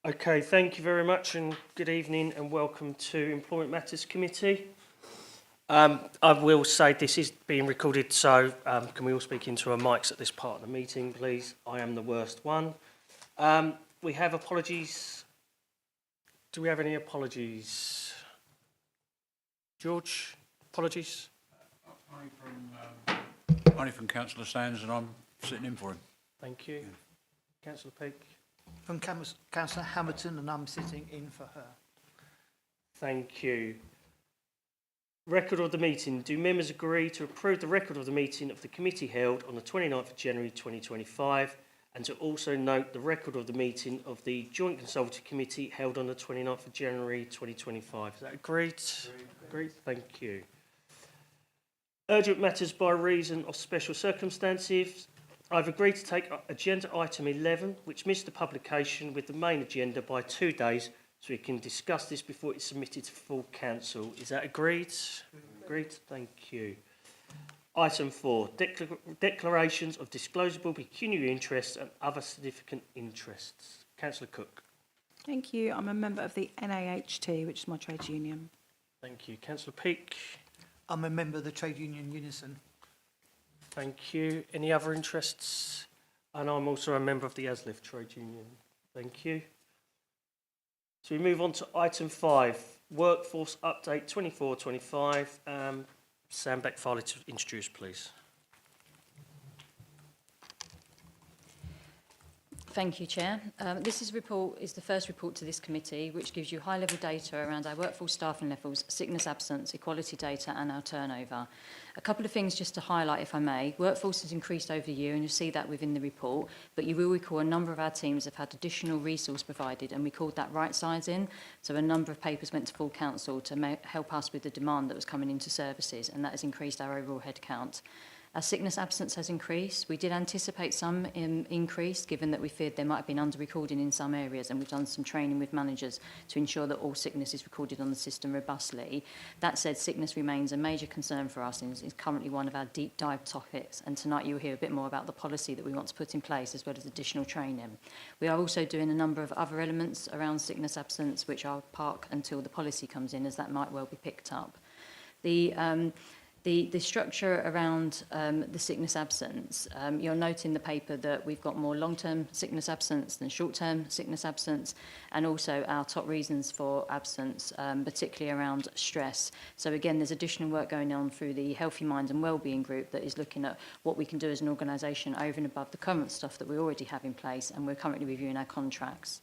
Okay, thank you very much and good evening and welcome to Employment Matters Committee. I will say this is being recorded, so can we all speak into our mics at this part of the meeting, please? I am the worst one. We have apologies. Do we have any apologies? George, apologies? Only from Councillor Sands, and I'm sitting in for him. Thank you. Councillor Peake? From Councillor Hamilton, and I'm sitting in for her. Thank you. Record of the meeting. Do members agree to approve the record of the meeting of the committee held on the 29th of January 2025 and to also note the record of the meeting of the Joint Consultative Committee held on the 29th of January 2025? Is that agreed? Agreed. Thank you. Urgent matters by reason of special circumstances. I've agreed to take agenda item 11, which missed the publication, with the main agenda by 2 days, so we can discuss this before it's submitted to full council. Is that agreed? Agreed. Thank you. Item 4, declarations of disclosable pecuniary interests and other significant interests. Councillor Cook. Thank you. I'm a member of the NAHT, which is my trade union. Thank you. Councillor Peake. I'm a member of the trade union Unison. Thank you. Any other interests? And I'm also a member of the ASLIF trade union. Thank you. So we move on to item 5, workforce update 24-25. Sam Beck-Farley to introduce, please. Thank you, Chair. This is the first report to this committee, which gives you high-level data around our workforce staffing levels, sickness absence, equality data and our turnover. A couple of things just to highlight, if I may. Workforce has increased over the year, and you'll see that within the report, but you will recall a number of our teams have had additional resource provided, and we called that right sizing. So a number of papers went to full council to help us with the demand that was coming into services, and that has increased our overall headcount. Our sickness absence has increased. We did anticipate some increase, given that we feared there might have been under-recording in some areas, and we've done some training with managers to ensure that all sickness is recorded on the system robustly. That said, sickness remains a major concern for us and is currently one of our deep dive topics, and tonight you'll hear a bit more about the policy that we want to put in place, as well as additional training. We are also doing a number of other elements around sickness absence, which I'll park until the policy comes in, as that might well be picked up. The structure around the sickness absence, you'll note in the paper that we've got more long-term sickness absence than short-term sickness absence, and also our top reasons for absence, particularly around stress. So again, there's additional work going on through the Healthy Minds and Wellbeing Group that is looking at what we can do as an organisation over and above the current stuff that we already have in place, and we're currently reviewing our contracts.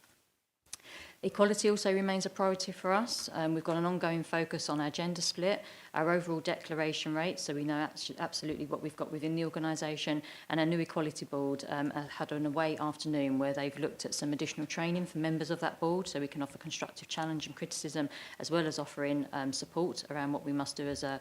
Equality also remains a priority for us. We've got an ongoing focus on our gender split, our overall declaration rate, so we know absolutely what we've got within the organisation, and our new Equality Board had an away afternoon where they've looked at some additional training for members of that board, so we can offer constructive challenge and criticism, as well as offering support around what we must do as a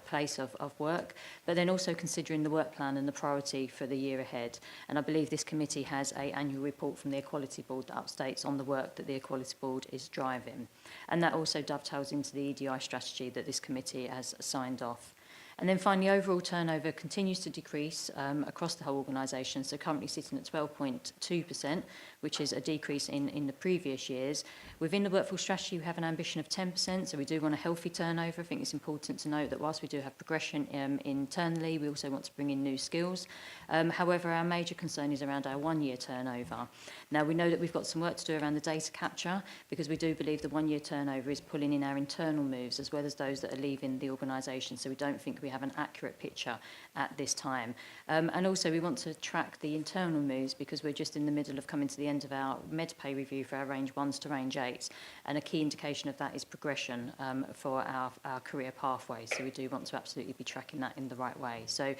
place of work, but then also considering the work plan and the priority for the year ahead. And I believe this committee has an annual report from the Equality Board that updates on the work that the Equality Board is driving. And that also dovetails into the EDI strategy that this committee has signed off. And then finally, overall turnover continues to decrease across the whole organisation, so currently sitting at 12.2%, which is a decrease in the previous years. Within the workforce strategy, we have an ambition of 10%, so we do want a healthy turnover. I think it's important to note that whilst we do have progression internally, we also want to bring in new skills. However, our major concern is around our one-year turnover. Now, we know that we've got some work to do around the data capture, because we do believe the one-year turnover is pulling in our internal moves, as well as those that are leaving the organisation, so we don't think we have an accurate picture at this time. And also we want to track the internal moves, because we're just in the middle of coming to the end of our Medpay review for our range 1s to range 8s, and a key indication of that is progression for our career pathway, so we do want to absolutely be tracking that in the right way. So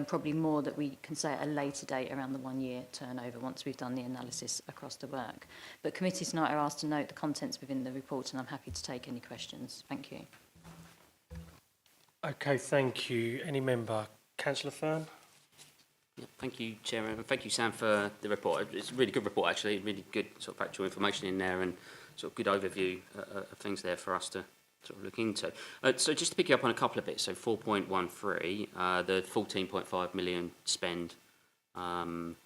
probably more that we can say at a later date around the one-year turnover once we've done the analysis across the work. But committees tonight are asked to note the contents within the report, and I'm happy to take any questions. Thank you. Okay, thank you. Any member? Councillor Fern? Yeah, thank you, Chair, and thank you, Sam, for the report. It's a really good report, actually. Really good sort of factual information in there, and sort of good overview of things there for us to sort of look into. So just to pick you up on a couple of bits, so 4.13, the 14.5 million spend on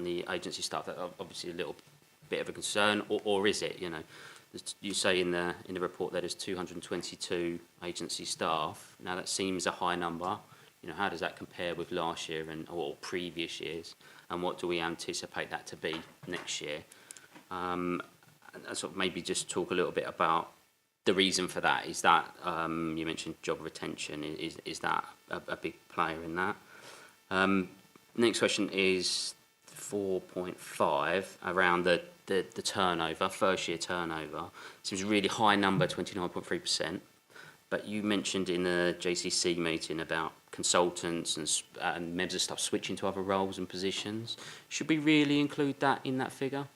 the agency staff, that obviously a little bit of a concern, or is it? You know, you say in the report that there's 222 agency staff. Now that seems a high number. You know, how does that compare with last year or previous years? And what do we anticipate that to be next year? And sort of maybe just talk a little bit about the reason for that. Is that you mentioned job retention? Is that a big player in that? Next question is 4.5 around the turnover, first year turnover. Seems a really high number, 29.3%. But you mentioned in the JCC meeting about consultants and members of staff switching to other roles and positions. Should we really include that in that figure?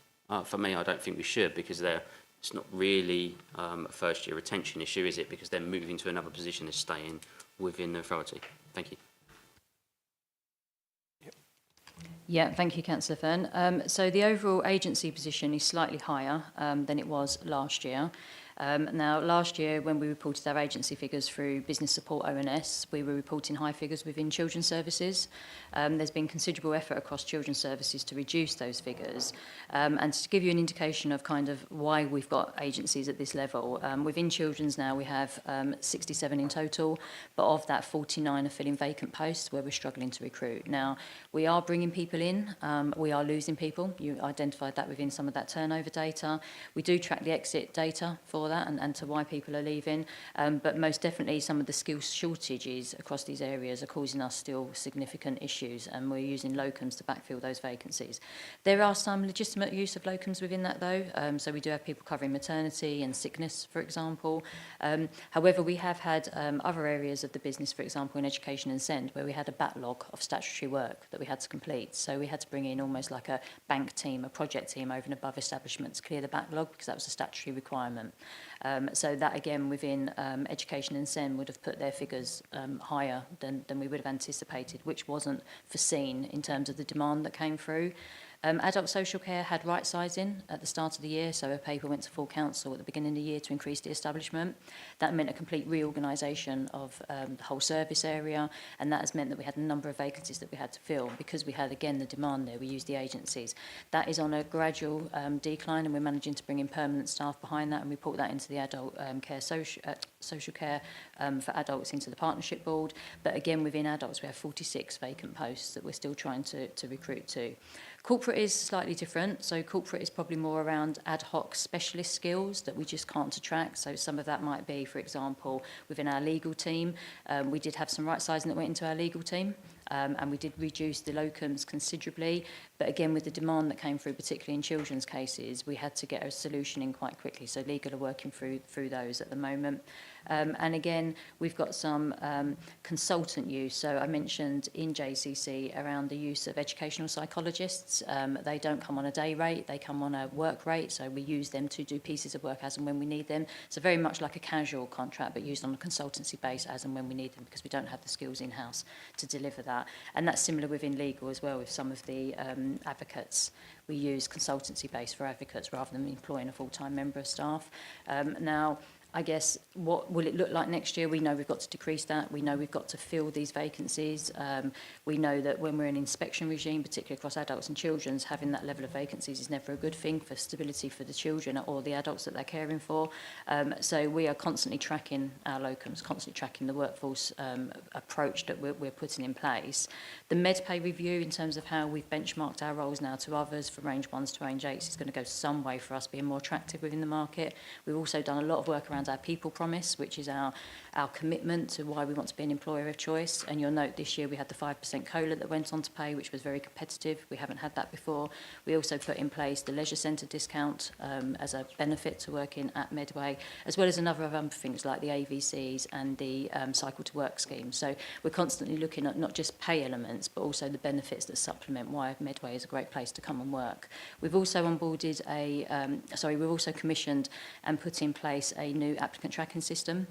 For me, I don't think we should, because it's not really a first year retention issue, is it? Because they're moving to another position, they're staying within the authority. Thank you. Yeah, thank you, Councillor Fern. So the overall agency position is slightly higher than it was last year. Now, last year, when we reported our agency figures through Business Support ONS, we were reporting high figures within children's services. There's been considerable effort across children's services to reduce those figures. And to give you an indication of kind of why we've got agencies at this level, within children's now we have 67 in total, but of that 49 are filling vacant posts where we're struggling to recruit. Now, we are bringing people in, we are losing people. You identified that within some of that turnover data. We do track the exit data for that and to why people are leaving, but most definitely some of the skills shortages across these areas are causing us still significant issues, and we're using locums to backfill those vacancies. There are some legitimate use of locums within that though, so we do have people covering maternity and sickness, for example. However, we have had other areas of the business, for example in education and send, where we had a backlog of statutory work that we had to complete, so we had to bring in almost like a bank team, a project team over and above establishment to clear the backlog, because that was a statutory requirement. So that again within education and SEN would have put their figures higher than we would have anticipated, which wasn't foreseen in terms of the demand that came through. Adult social care had right sizing at the start of the year, so a paper went to full council at the beginning of the year to increase the establishment. That meant a complete reorganisation of the whole service area, and that has meant that we had a number of vacancies that we had to fill. Because we had, again, the demand there, we used the agencies. That is on a gradual decline, and we're managing to bring in permanent staff behind that and report that into the adult care social care for adults into the partnership board. But again, within adults, we have 46 vacant posts that we're still trying to recruit to. Corporate is slightly different. So corporate is probably more around ad hoc specialist skills that we just can't attract. So some of that might be, for example, within our legal team. We did have some right sizing that went into our legal team. And we did reduce the locums considerably. But again, with the demand that came through, particularly in children's cases, we had to get a solution in quite quickly. So legal are working through those at the moment. And again, we've got some consultant use. So I mentioned in JCC around the use of educational psychologists. They don't come on a day rate, they come on a work rate. So we use them to do pieces of work as and when we need them. So very much like a casual contract, but used on a consultancy base as and when we need them, because we don't have the skills in-house to deliver that. And that's similar within legal as well with some of the advocates. We use consultancy base for advocates rather than employing a full-time member of staff. Now, I guess, what will it look like next year? We know we've got to decrease that. We know we've got to fill these vacancies. We know that when we're in an inspection regime, particularly across adults and children's, having that level of vacancies is never a good thing for stability for the children or the adults that they're caring for. So we are constantly tracking our locums, constantly tracking the workforce approach that we're putting in place. The Medpay review, in terms of how we've benchmarked our roles now to others, from range 1s to range 8s, is going to go some way for us being more attractive within the market. We've also done a lot of work around our people promise, which is our commitment to why we want to be an employer of choice. And you'll note this year we had the 5% COLA that went on to pay, which was very competitive. We haven't had that before. We also put in place the leisure centre discount as a benefit to working at Medway, as well as a number of other things like the AVCs and the cycle to work scheme. So we're constantly looking at not just pay elements, but also the benefits that supplement why Medway is a great place to come and work. We've also onboarded we've also commissioned and put in place a new applicant tracking system,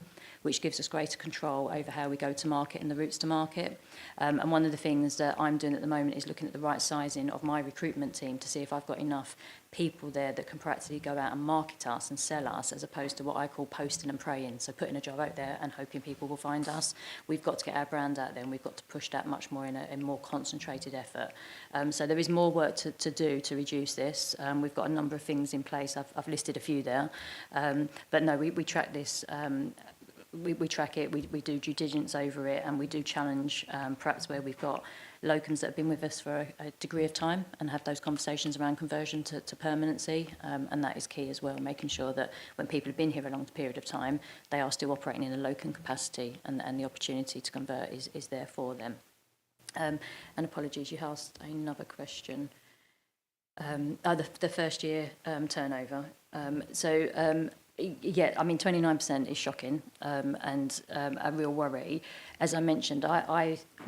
which gives us greater control over how we go to market and the routes to market. And one of the things that I'm doing at the moment is looking at the right sizing of my recruitment team to see if I've got enough people there that can practically go out and market us and sell us, as opposed to what I call posting and praying, so putting a job out there and hoping people will find us. We've got to get our brand out there, and we've got to push that much more in a more concentrated effort. So there is more work to do to reduce this. We've got a number of things in place. I've listed a few there, but no, we track this. We track it, we do due diligence over it, and we do challenge perhaps where we've got locums that have been with us for a degree of time and have those conversations around conversion to permanency, and that is key as well, making sure that when people have been here a long period of time, they are still operating in a locum capacity, and the opportunity to convert is there for them. And apologies, you asked another question. The first year turnover. Yeah, I mean, 29% is shocking, and a real worry. As I mentioned,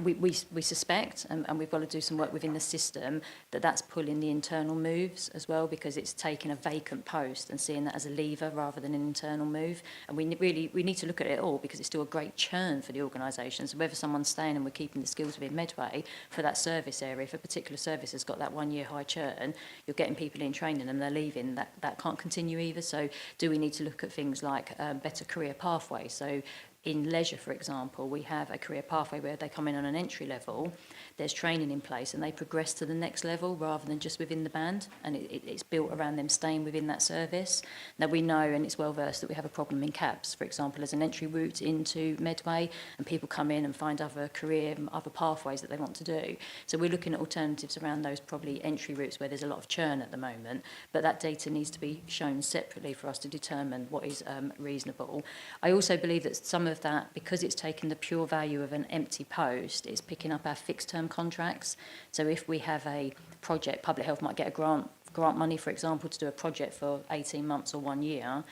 we suspect, and we've got to do some work within the system, that's pulling the internal moves as well, because it's taking a vacant post and seeing that as a lever rather than an internal move. And we need to look at it all, because it's still a great churn for the organisation. So whether someone's staying and we're keeping the skills within Medway for that service area, if a particular service has got that 1 year high churn, you're getting people in training and they're leaving, that can't continue either. So do we need to look at things like better career pathways? So in leisure, for example, we have a career pathway where they come in on an entry level, there's training in place, and they progress to the next level rather than just within the band, and it's built around them staying within that service. Now, we know, and it's well versed, that we have a problem in CAPS, for example, as an entry route into Medway, and people come in and find other career, other pathways that they want to do. So we're looking at alternatives around those probably entry routes where there's a lot of churn at the moment, but that data needs to be shown separately for us to determine what is reasonable. I also believe that some of that, because it's taken the pure value of an empty post, it's picking up our fixed term contracts. So if we have a project, public health might get a grant money, for example, to do a project for 18 months or 1 year,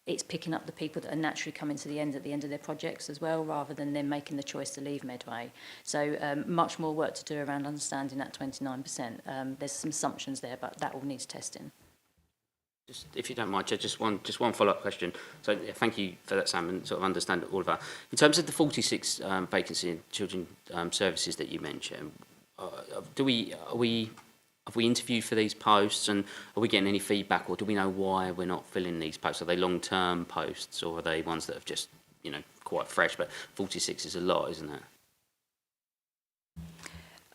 it's picking up the people that are naturally coming to the end at the end of their projects as well, rather than them making the choice to leave Medway. So much more work to do around understanding that 29%. There's some assumptions there, but that all needs testing. Just, if you don't mind, Chair, just one follow-up question. So yeah, thank you for that, Sam, and sort of understand all of that. In terms of the 46 vacancy in children services that you mentioned, have we interviewed for these posts, and are we getting any feedback, or do we know why we're not filling these posts? Are they long-term posts, or are they ones that have just, quite fresh? But 46 is a lot, isn't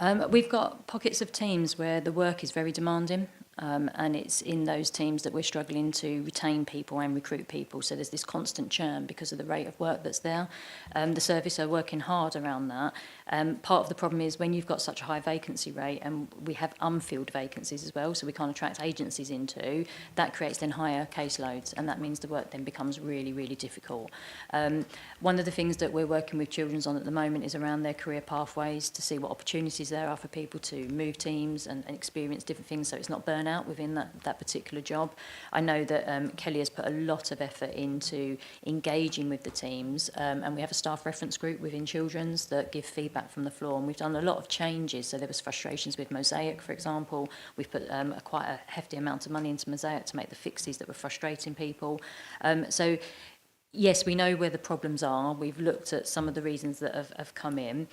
it? We've got pockets of teams where the work is very demanding. And it's in those teams that we're struggling to retain people and recruit people. So there's this constant churn because of the rate of work that's there. The service are working hard around that. Part of the problem is when you've got such a high vacancy rate, and we have unfilled vacancies as well, so we can't attract agencies into, that creates then higher caseloads, and that means the work then becomes really, really difficult. One of the things that we're working with children's on at the moment is around their career pathways, to see what opportunities there are for people to move teams and experience different things, so it's not burnout within that particular job. I know that Kelly has put a lot of effort into engaging with the teams, and we have a staff reference group within children's that give feedback from the floor, and we've done a lot of changes. So there was frustrations with Mosaic, for example. We've put quite a hefty amount of money into Mosaic to make the fixes that were frustrating people. So yes, we know where the problems are. We've looked at some of the reasons that have come in.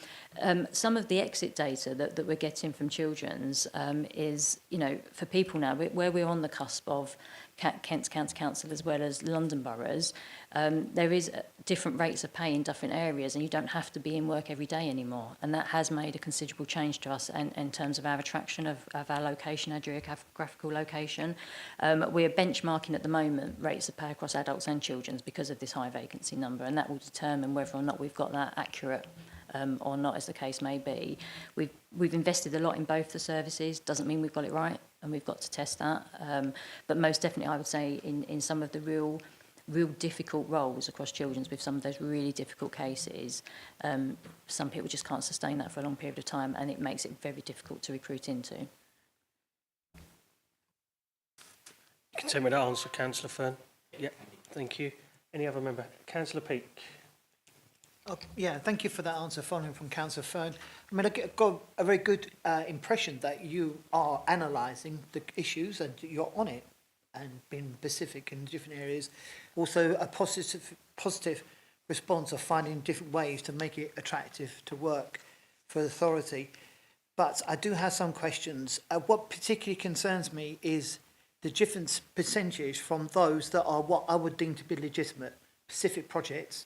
Some of the exit data that we're getting from children's is, for people now, where we're on the cusp of Kent's County Council as well as London boroughs, there is different rates of pay in different areas, and you don't have to be in work every day anymore. And that has made a considerable change to us in terms of our attraction of our location, our geographical location. We're benchmarking at the moment rates of pay across adults and children's because of this high vacancy number, and that will determine whether or not we've got that accurate or not, as the case may be. We've invested a lot in both the services. Doesn't mean we've got it right, and we've got to test that. But most definitely, I would say in some of the real difficult roles across children's, with some of those really difficult cases, some people just can't sustain that for a long period of time, and it makes it very difficult to recruit into. Continue that answer, Councillor Fern. Yeah, thank you. Any other member? Councillor Peake. Yeah, thank you for that answer, following from Councillor Fern. I mean, I got a very good impression that you are analysing the issues and you're on it and being specific in different areas. Also, a positive response of finding different ways to make it attractive to work for the authority. But I do have some questions. What particularly concerns me is the different percentage from those that are what I would deem to be legitimate, specific projects,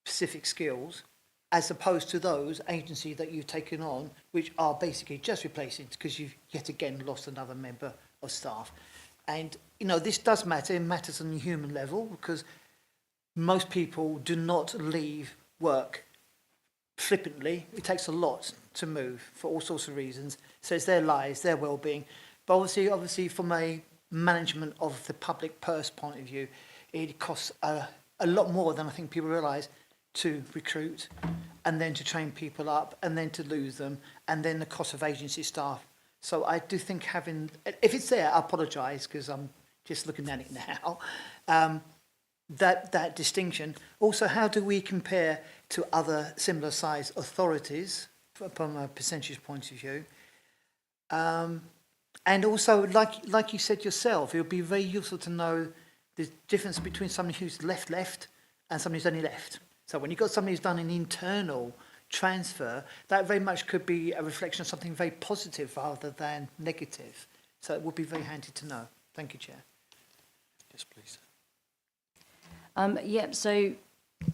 specific skills, as opposed to those agencies that you've taken on, which are basically just replacing because you've yet again lost another member of staff. And, you know, this does matter. It matters on a human level because most people do not leave work flippantly. It takes a lot to move for all sorts of reasons. So it's their lives, their well-being. But obviously from a management of the public purse point of view, it costs a lot more than I think people realise to recruit and then to train people up and then to lose them and then the cost of agency staff. So I do think having, if it's there, I apologise because I'm just looking at it now, that distinction. Also, how do we compare to other similar size authorities from a percentage point of view? And also, like you said yourself, it would be very useful to know the difference between somebody who's left and somebody who's only left. So when you've got somebody who's done an internal transfer, that very much could be a reflection of something very positive rather than negative. So it would be very handy to know. Thank you, Chair. Yes, please. So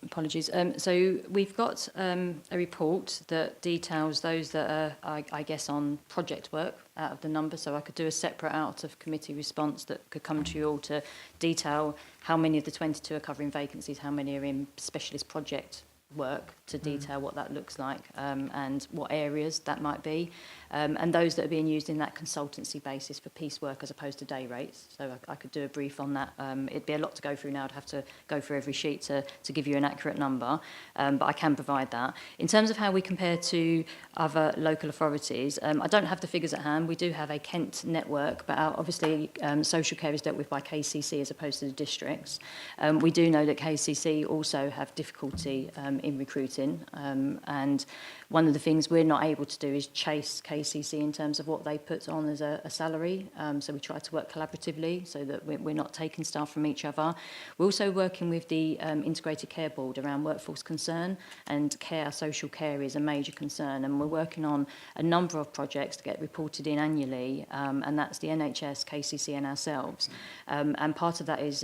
apologies. So we've got a report that details those that are, I guess, on project work out of the number. So I could do a separate out of committee response that could come to you all to detail how many of the 22 are covering vacancies, how many are in specialist project work to detail what that looks like and what areas that might be, and those that are being used in that consultancy basis for piecework as opposed to day rates. So I could do a brief on that. It'd be a lot to go through now. I'd have to go through every sheet to give you an accurate number, but I can provide that. In terms of how we compare to other local authorities, I don't have the figures at hand. We do have a Kent network, but obviously social care is dealt with by KCC as opposed to the districts. We do know that KCC also have difficulty in recruiting, and one of the things we're not able to do is chase KCC in terms of what they put on as a salary, so we try to work collaboratively so that we're not taking staff from each other. We're also working with the Integrated Care Board around workforce concern, and social care is a major concern, and we're working on a number of projects to get reported in annually, and that's the NHS, KCC and ourselves, and part of that is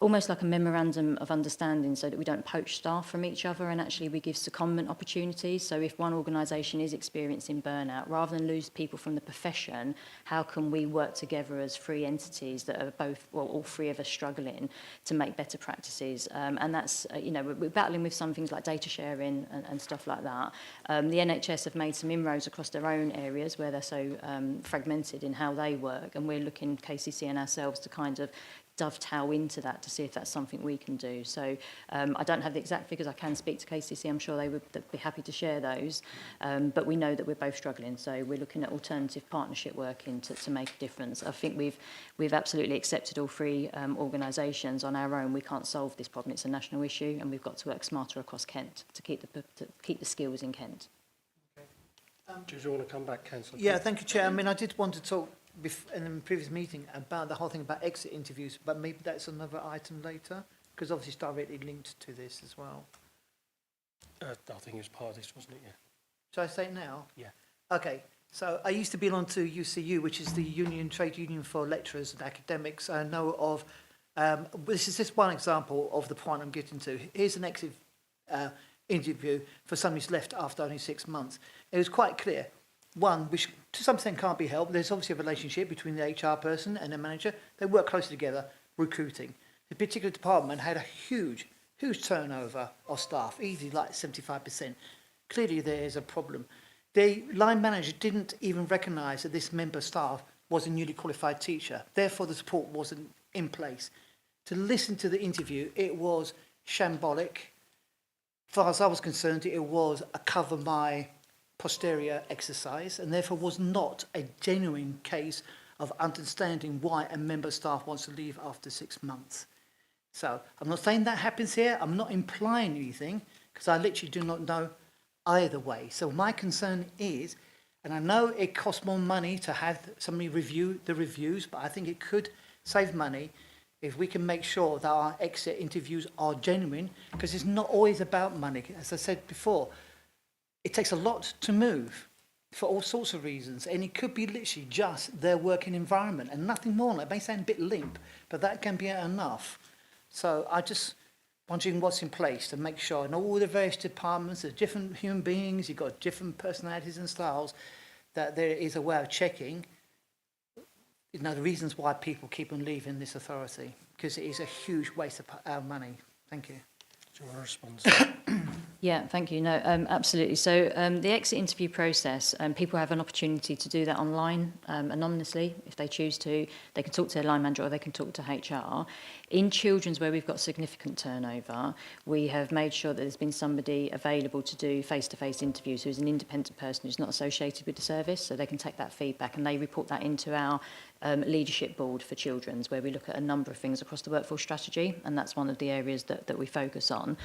almost like a memorandum of understanding so that we don't poach staff from each other, and actually we give secondment opportunities. So if one organisation is experiencing burnout, rather than lose people from the profession, how can we work together as three entities that are both, well, all three of us struggling to make better practices? And that's, you know, we're battling with some things like data sharing and stuff like that. The NHS have made some inroads across their own areas where they're so fragmented in how they work, and we're looking, KCC and ourselves, to kind of dovetail into that to see if that's something we can do. So I don't have the exact figures. I can speak to KCC. I'm sure they would be happy to share those. But we know that we're both struggling. So we're looking at alternative partnership working to make a difference. I think we've absolutely accepted all three organisations on our own. We can't solve this problem. It's a national issue, and we've got to work smarter across Kent to keep the skills in Kent. Do you want to come back, Councillor? Yeah, thank you, Chair. I mean, I did want to talk in the previous meeting about the whole thing about exit interviews, but maybe that's another item later, because obviously it's directly linked to this as well. I think it was part of this, wasn't it? Yeah. Shall I say it now? Yeah. Okay. So I used to belong to UCU, which is the trade union for lecturers and academics. I know of, this is just one example of the point I'm getting to. Here's an exit interview for somebody who's left after only 6 months. It was quite clear. One, which to some extent can't be helped, there's obviously a relationship between the HR person and the manager. They work closely together, recruiting. The particular department had a huge turnover of staff, easily like 75%. Clearly there is a problem. The line manager didn't even recognise that this member of staff was a newly qualified teacher. Therefore, the support wasn't in place. To listen to the interview, it was shambolic. As far as I was concerned, it was a cover my posterior exercise, and therefore was not a genuine case of understanding why a member of staff wants to leave after 6 months. So I'm not saying that happens here. I'm not implying anything, because I literally do not know either way. So my concern is, and I know it costs more money to have somebody review the reviews, but I think it could save money if we can make sure that our exit interviews are genuine, because it's not always about money. As I said before, it takes a lot to move for all sorts of reasons, and it could be literally just their working environment and nothing more. It may sound a bit limp, but that can be enough. So I just wondering what's in place to make sure in all the various departments, there's different human beings, you've got different personalities and styles, that there is a way of checking, you know, the reasons why people keep on leaving this authority, because it is a huge waste of our money. Thank you. Do you want to respond to that? Yeah, thank you. No, absolutely. So the exit interview process, people have an opportunity to do that online anonymously if they choose to. They can talk to their line manager or they can talk to HR. In children's where we've got significant turnover, we have made sure that there's been somebody available to do face-to-face interviews who's an independent person who's not associated with the service, so they can take that feedback and they report that into our leadership board for children's, where we look at a number of things across the workforce strategy, and that's one of the areas that we focus on.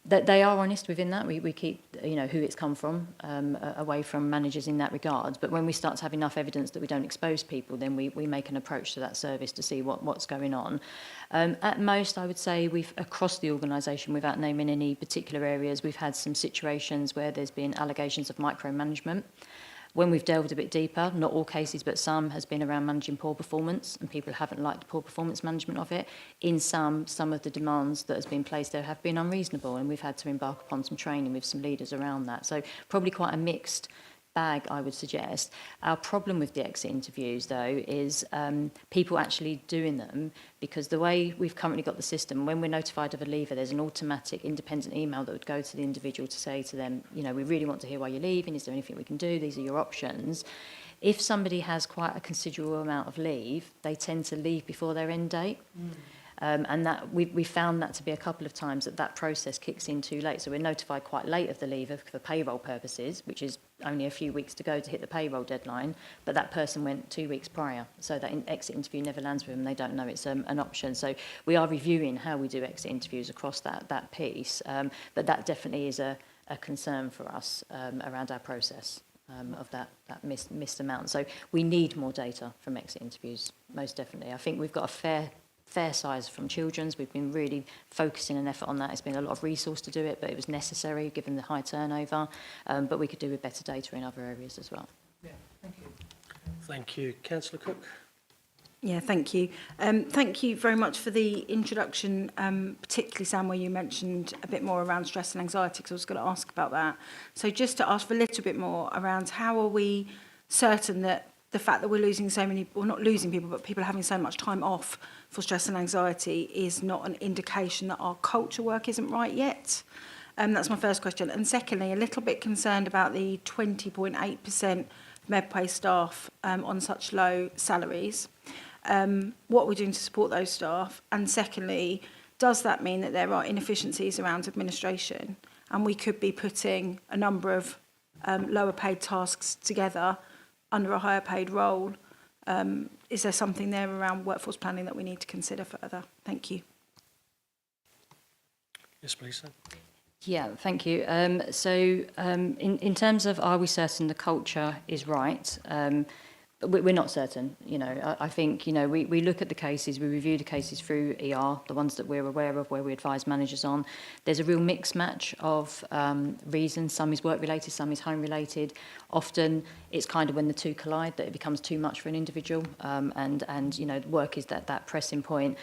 That they are honest within that. We keep, you know, who it's come from away from managers in that regard. But when we start to have enough evidence that we don't expose people, then we make an approach to that service to see what's going on. At most, I would say we've, across the organisation, without naming any particular areas, we've had some situations where there's been allegations of micromanagement. When we've delved a bit deeper, not all cases, but some, has been around managing poor performance, and people haven't liked the poor performance management of it. In some of the demands that has been placed there have been unreasonable, and we've had to embark upon some training with some leaders around that. So probably quite a mixed bag, I would suggest. Our problem with the exit interviews, though, is people actually doing them, because the way we've currently got the system, when we're notified of a leaver, there's an automatic independent email that would go to the individual to say to them, you know, we really want to hear why you're leaving, is there anything we can do, these are your options. If somebody has quite a considerable amount of leave, they tend to leave before their end date. And that we found that to be a couple of times that process kicks in too late. So we're notified quite late of the leaver for payroll purposes, which is only a few weeks to go to hit the payroll deadline, but that person went 2 weeks prior. So that exit interview never lands with them, they don't know it's an option. So we are reviewing how we do exit interviews across that piece, but that definitely is a concern for us around our process. Of that missed amount. So we need more data from exit interviews, most definitely. I think we've got a fair size from children's. We've been really focusing an effort on that. It's been a lot of resource to do it, but it was necessary given the high turnover. But we could do with better data in other areas as well. Yeah, thank you. Thank you. Councillor Cook. Yeah, thank you. Thank you very much for the introduction, particularly, Sam, where you mentioned a bit more around stress and anxiety, because I was going to ask about that. So just to ask for a little bit more around how are we certain that the fact that we're losing so many, well, not losing people, but people having so much time off for stress and anxiety is not an indication that our culture work isn't right yet? That's my first question. And secondly, a little bit concerned about the 20.8% Medpay staff on such low salaries. What we're doing to support those staff, and secondly, does that mean that there are inefficiencies around administration and we could be putting a number of lower paid tasks together under a higher paid role? Is there something there around workforce planning that we need to consider further? Thank you. Yes, please, sir. Yeah, thank you. In terms of are we certain the culture is right, we're not certain. You know, I think, you know, we look at the cases, we review the cases through ER, the ones that we're aware of, where we advise managers on. There's a real mixed match of reasons. Some is work related, some is home related. Often it's kind of when the two collide that it becomes too much for an individual, and you know, work is that pressing point.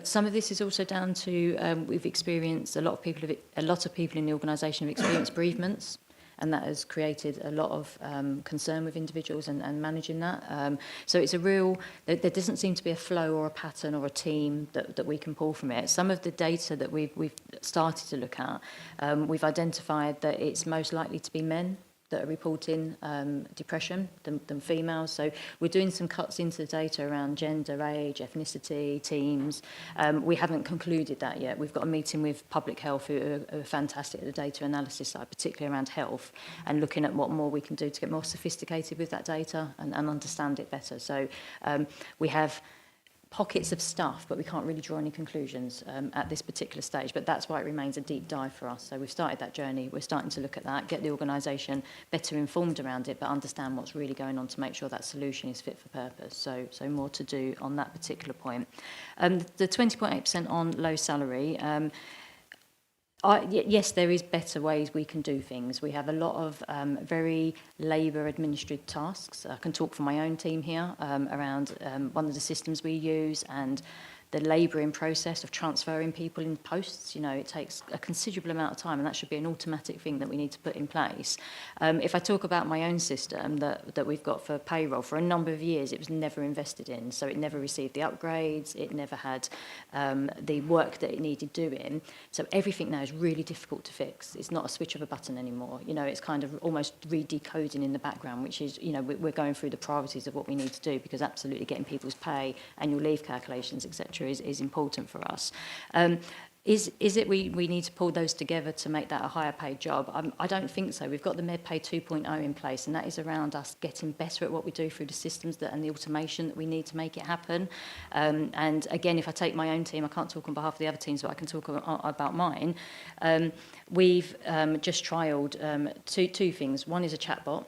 Some of this is also down to we've experienced a lot of people in the organisation have experienced bereavements. And that has created a lot of concern with individuals and managing that. So it's a real, there doesn't seem to be a flow or a pattern or a team that we can pull from it. Some of the data that we've started to look at, we've identified that it's most likely to be men that are reporting depression than females. So we're doing some cuts into the data around gender, age, ethnicity, teams. We haven't concluded that yet. We've got a meeting with Public Health who are fantastic at the data analysis side, particularly around health, and looking at what more we can do to get more sophisticated with that data and understand it better. So we have pockets of stuff, but we can't really draw any conclusions at this particular stage. But that's why it remains a deep dive for us. So we've started that journey. We're starting to look at that, get the organisation better informed around it, but understand what's really going on to make sure that solution is fit for purpose. So more to do on that particular point. The 20.8% on low salary. Yes, there is better ways we can do things. We have a lot of very labour administrative tasks. I can talk for my own team here around one of the systems we use and the labouring process of transferring people in posts. You know, it takes a considerable amount of time, and that should be an automatic thing that we need to put in place. If I talk about my own system that we've got for payroll, for a number of years it was never invested in, so it never received the upgrades, it never had the work that it needed doing. So everything now is really difficult to fix. It's not a switch of a button anymore. You know, it's kind of almost re-decoding in the background, which is, you know, we're going through the priorities of what we need to do, because absolutely getting people's pay, annual leave calculations, etc. is important for us. Is it we need to pull those together to make that a higher paid job? I don't think so. We've got the Medpay 2.0 in place, and that is around us getting better at what we do through the systems and the automation that we need to make it happen. And again, if I take my own team, I can't talk on behalf of the other teams, but I can talk about mine. We've just trialled two things. One is a chatbot.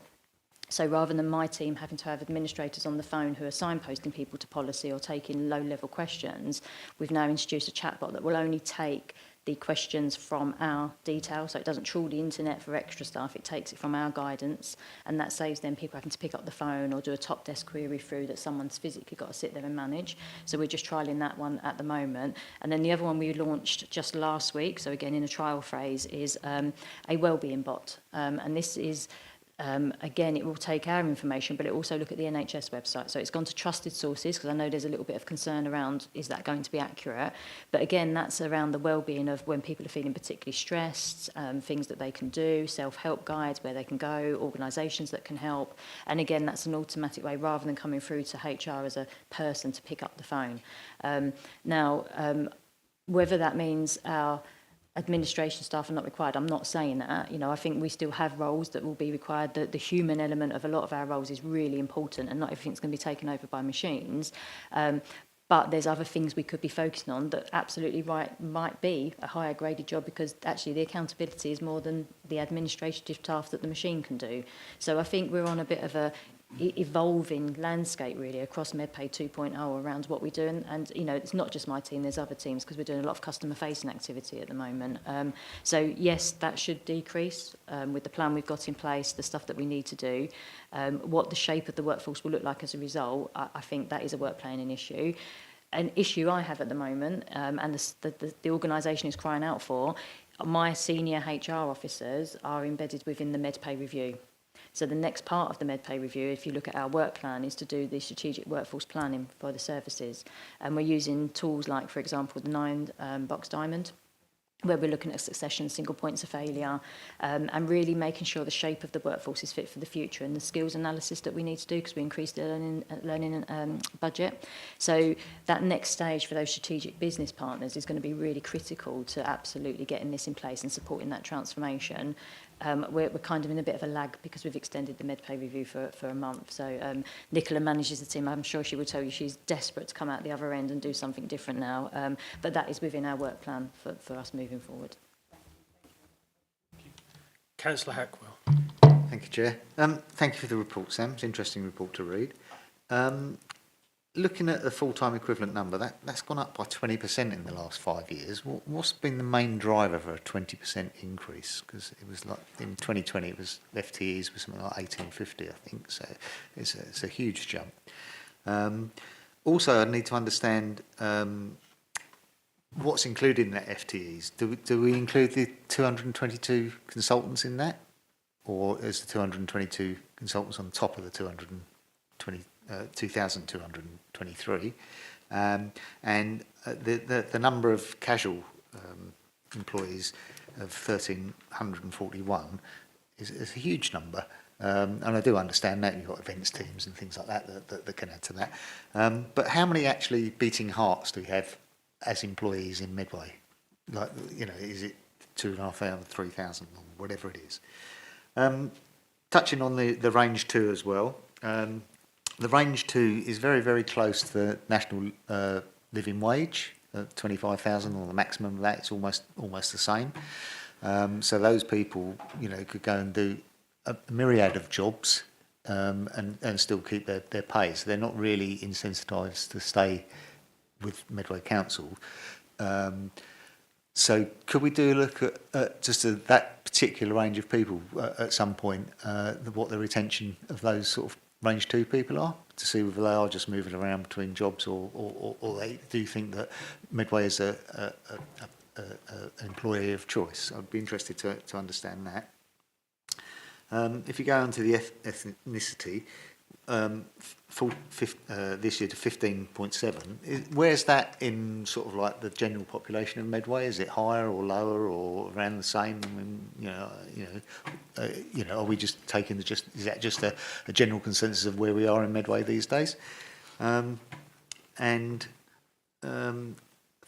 So rather than my team having to have administrators on the phone who are signposting people to policy or taking low-level questions, we've now introduced a chatbot that will only take the questions from our details. So it doesn't trawl the internet for extra stuff. It takes it from our guidance, and that saves then people having to pick up the phone or do a top desk query through that someone's physically got to sit there and manage. So we're just trialling that one at the moment. And then the other one we launched just last week, so again in a trial phase, is a wellbeing bot. And this is again, it will take our information, but it will also look at the NHS website. So it's gone to trusted sources, because I know there's a little bit of concern around, is that going to be accurate? But again, that's around the well-being of when people are feeling particularly stressed, things that they can do, self-help guides where they can go, organisations that can help. And again, that's an automatic way, rather than coming through to HR as a person to pick up the phone. Whether that means our administration staff are not required, I'm not saying that. You know, I think we still have roles that will be required. The human element of a lot of our roles is really important, and not everything's going to be taken over by machines. But there's other things we could be focusing on that absolutely might be a higher graded job, because actually the accountability is more than the administrative task that the machine can do. So I think we're on a bit of a evolving landscape really across Medpay 2.0 around what we do, and you know, it's not just my team, there's other teams, because we're doing a lot of customer facing activity at the moment. So yes, that should decrease with the plan we've got in place, the stuff that we need to do. What the shape of the workforce will look like as a result, I think that is a work planning issue. An issue I have at the moment, and the organisation is crying out for, my senior HR officers are embedded within the Medpay review. So the next part of the Medpay review, if you look at our work plan, is to do the strategic workforce planning for the services. And we're using tools like, for example, the 9-box diamond, where we're looking at succession, single points of failure, and really making sure the shape of the workforce is fit for the future, and the skills analysis that we need to do, because we increased the learning budget. So that next stage for those strategic business partners is going to be really critical to absolutely getting this in place and supporting that transformation. We're kind of in a bit of a lag, because we've extended the Medpay review for a month. So Nicola manages the team. I'm sure she will tell you she's desperate to come out the other end and do something different now. But that is within our work plan for us moving forward. Councillor Hackwell. Thank you, Chair. Thank you for the report, Sam. It's an interesting report to read. Looking at the full-time equivalent number, that's gone up by 20% in the last 5 years. What's been the main driver for a 20% increase? Because it was like in 2020, it was FTEs was something like 1850, I think. So it's a huge jump. Also, I need to understand what's included in that FTEs. Do we include the 222 consultants in that, or is the 222 consultants on top of the 2,223, and the number of casual employees of 1,341 is a huge number, and I do understand that you've got events teams and things like that can add to that. But how many actually beating hearts do we have as employees in Medway? Like, you know, is it 2,500, 3,000, or whatever it is? Touching on the range 2 as well. the range 2 is very, very close to the national living wage, 25,000, or the maximum of that. It's almost the same. So those people, you know, could go and do a myriad of jobs and still keep their pay. So they're not really incentivized to stay with Medway Council. So could we do a look at just that particular range of people at some point, what the retention of those sort of range 2 people are, to see whether they are just moving around between jobs or they do think that Medway is an employee of choice. I'd be interested to understand that. If you go on to the ethnicity, this year to 15.7, where's that in sort of like the general population of Medway? Is it higher or lower or around the same? I mean, are we just taking is that just a general consensus of where we are in Medway these days?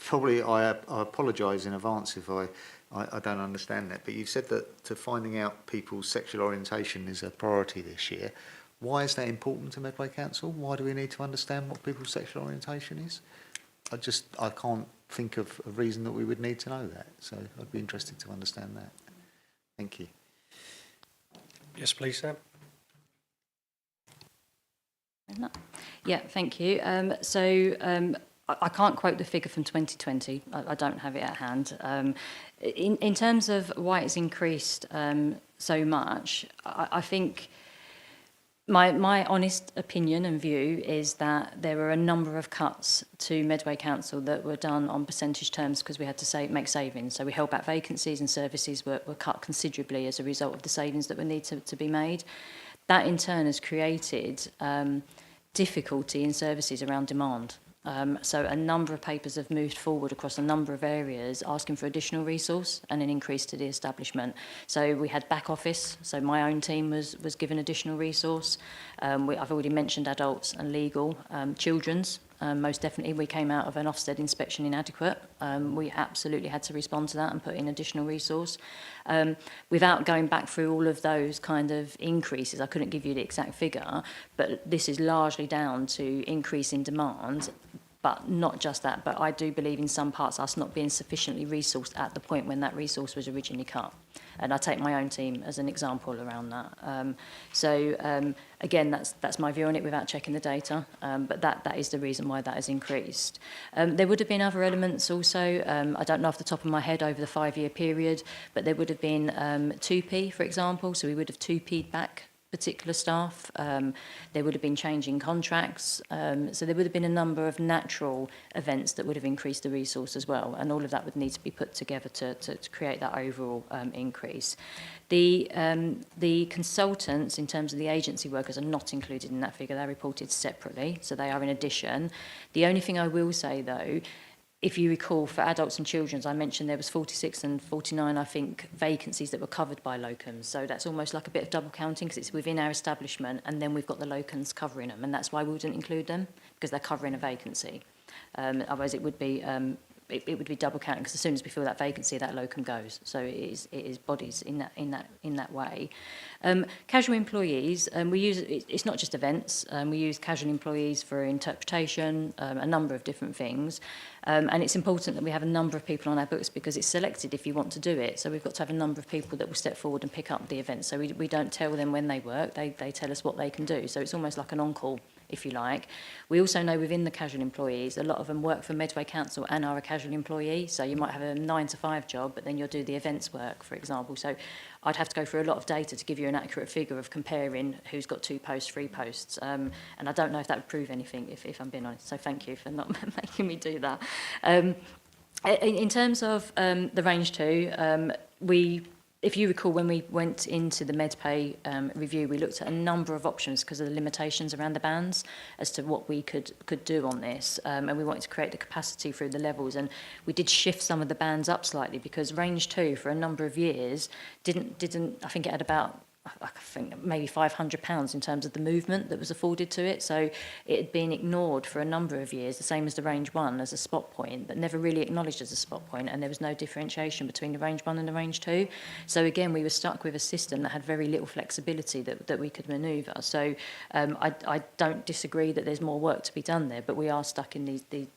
Probably I apologise in advance if I don't understand that, but you've said that to finding out people's sexual orientation is a priority this year. Why is that important to Medway Council? Why do we need to understand what people's sexual orientation is? I can't think of a reason that we would need to know that, so I'd be interested to understand that. Thank you. Yes, please, Sam. Yeah, thank you. I can't quote the figure from 2020. I don't have it at hand. In terms of why it's increased so much, I think my honest opinion and view is that there were a number of cuts to Medway Council that were done on percentage terms because we had to make savings. So we held back vacancies and services were cut considerably as a result of the savings that were needed to be made. That in turn has created difficulty in services around demand. So a number of papers have moved forward across a number of areas asking for additional resource and an increase to the establishment. So we had back office, so my own team was given additional resource. I've already mentioned adults and legal. Children's, most definitely we came out of an Ofsted inspection inadequate. We absolutely had to respond to that and put in additional resource. Without going back through all of those kind of increases, I couldn't give you the exact figure, but this is largely down to increase in demand. But not just that, but I do believe in some parts us not being sufficiently resourced at the point when that resource was originally cut. And I take my own team as an example around that. Again, that's my view on it without checking the data, but that is the reason why that has increased. There would have been other elements also. I don't know off the top of my head over the 5-year period, but there would have been 2P, for example, so we would have 2P'd back particular staff. There would have been changing contracts. So there would have been a number of natural events that would have increased the resource as well. And all of that would need to be put together to create that overall increase. The consultants, in terms of the agency workers, are not included in that figure. They're reported separately, so they are in addition. The only thing I will say, though, if you recall, for adults and children's, I mentioned there was 46 and 49, I think, vacancies that were covered by locums. So that's almost like a bit of double counting because it's within our establishment and then we've got the locums covering them. And that's why we wouldn't include them, because they're covering a vacancy. Otherwise, it would be double counting because as soon as we fill that vacancy, that locum goes. So it is bodies in that way. Casual employees, we use it's not just events. We use casual employees for interpretation, a number of different things. And it's important that we have a number of people on our books because it's selected if you want to do it. So we've got to have a number of people that will step forward and pick up the event. So we don't tell them when they work, they tell us what they can do. So it's almost like an on-call, if you like. We also know within the casual employees, a lot of them work for Medway Council and are a casual employee. So you might have a 9-to-5 job, but then you'll do the events work, for example. So I'd have to go through a lot of data to give you an accurate figure of comparing who's got 2 posts, 3 posts. And I don't know if that would prove anything, if I'm being honest. So thank you for not making me do that. In terms of the range 2, if you recall, when we went into the Medpay review, we looked at a number of options because of the limitations around the bands as to what we could do on this. And we wanted to create the capacity through the levels. And we did shift some of the bands up slightly because range 2 for a number of years didn't I think it had about I think maybe £500 in terms of the movement that was afforded to it. So it had been ignored for a number of years, the same as the range 1 as a spot point, but never really acknowledged as a spot point, and there was no differentiation between the range 1 and the range 2. So again, we were stuck with a system that had very little flexibility that we could manoeuvre. So I don't disagree that there's more work to be done there, but we are stuck in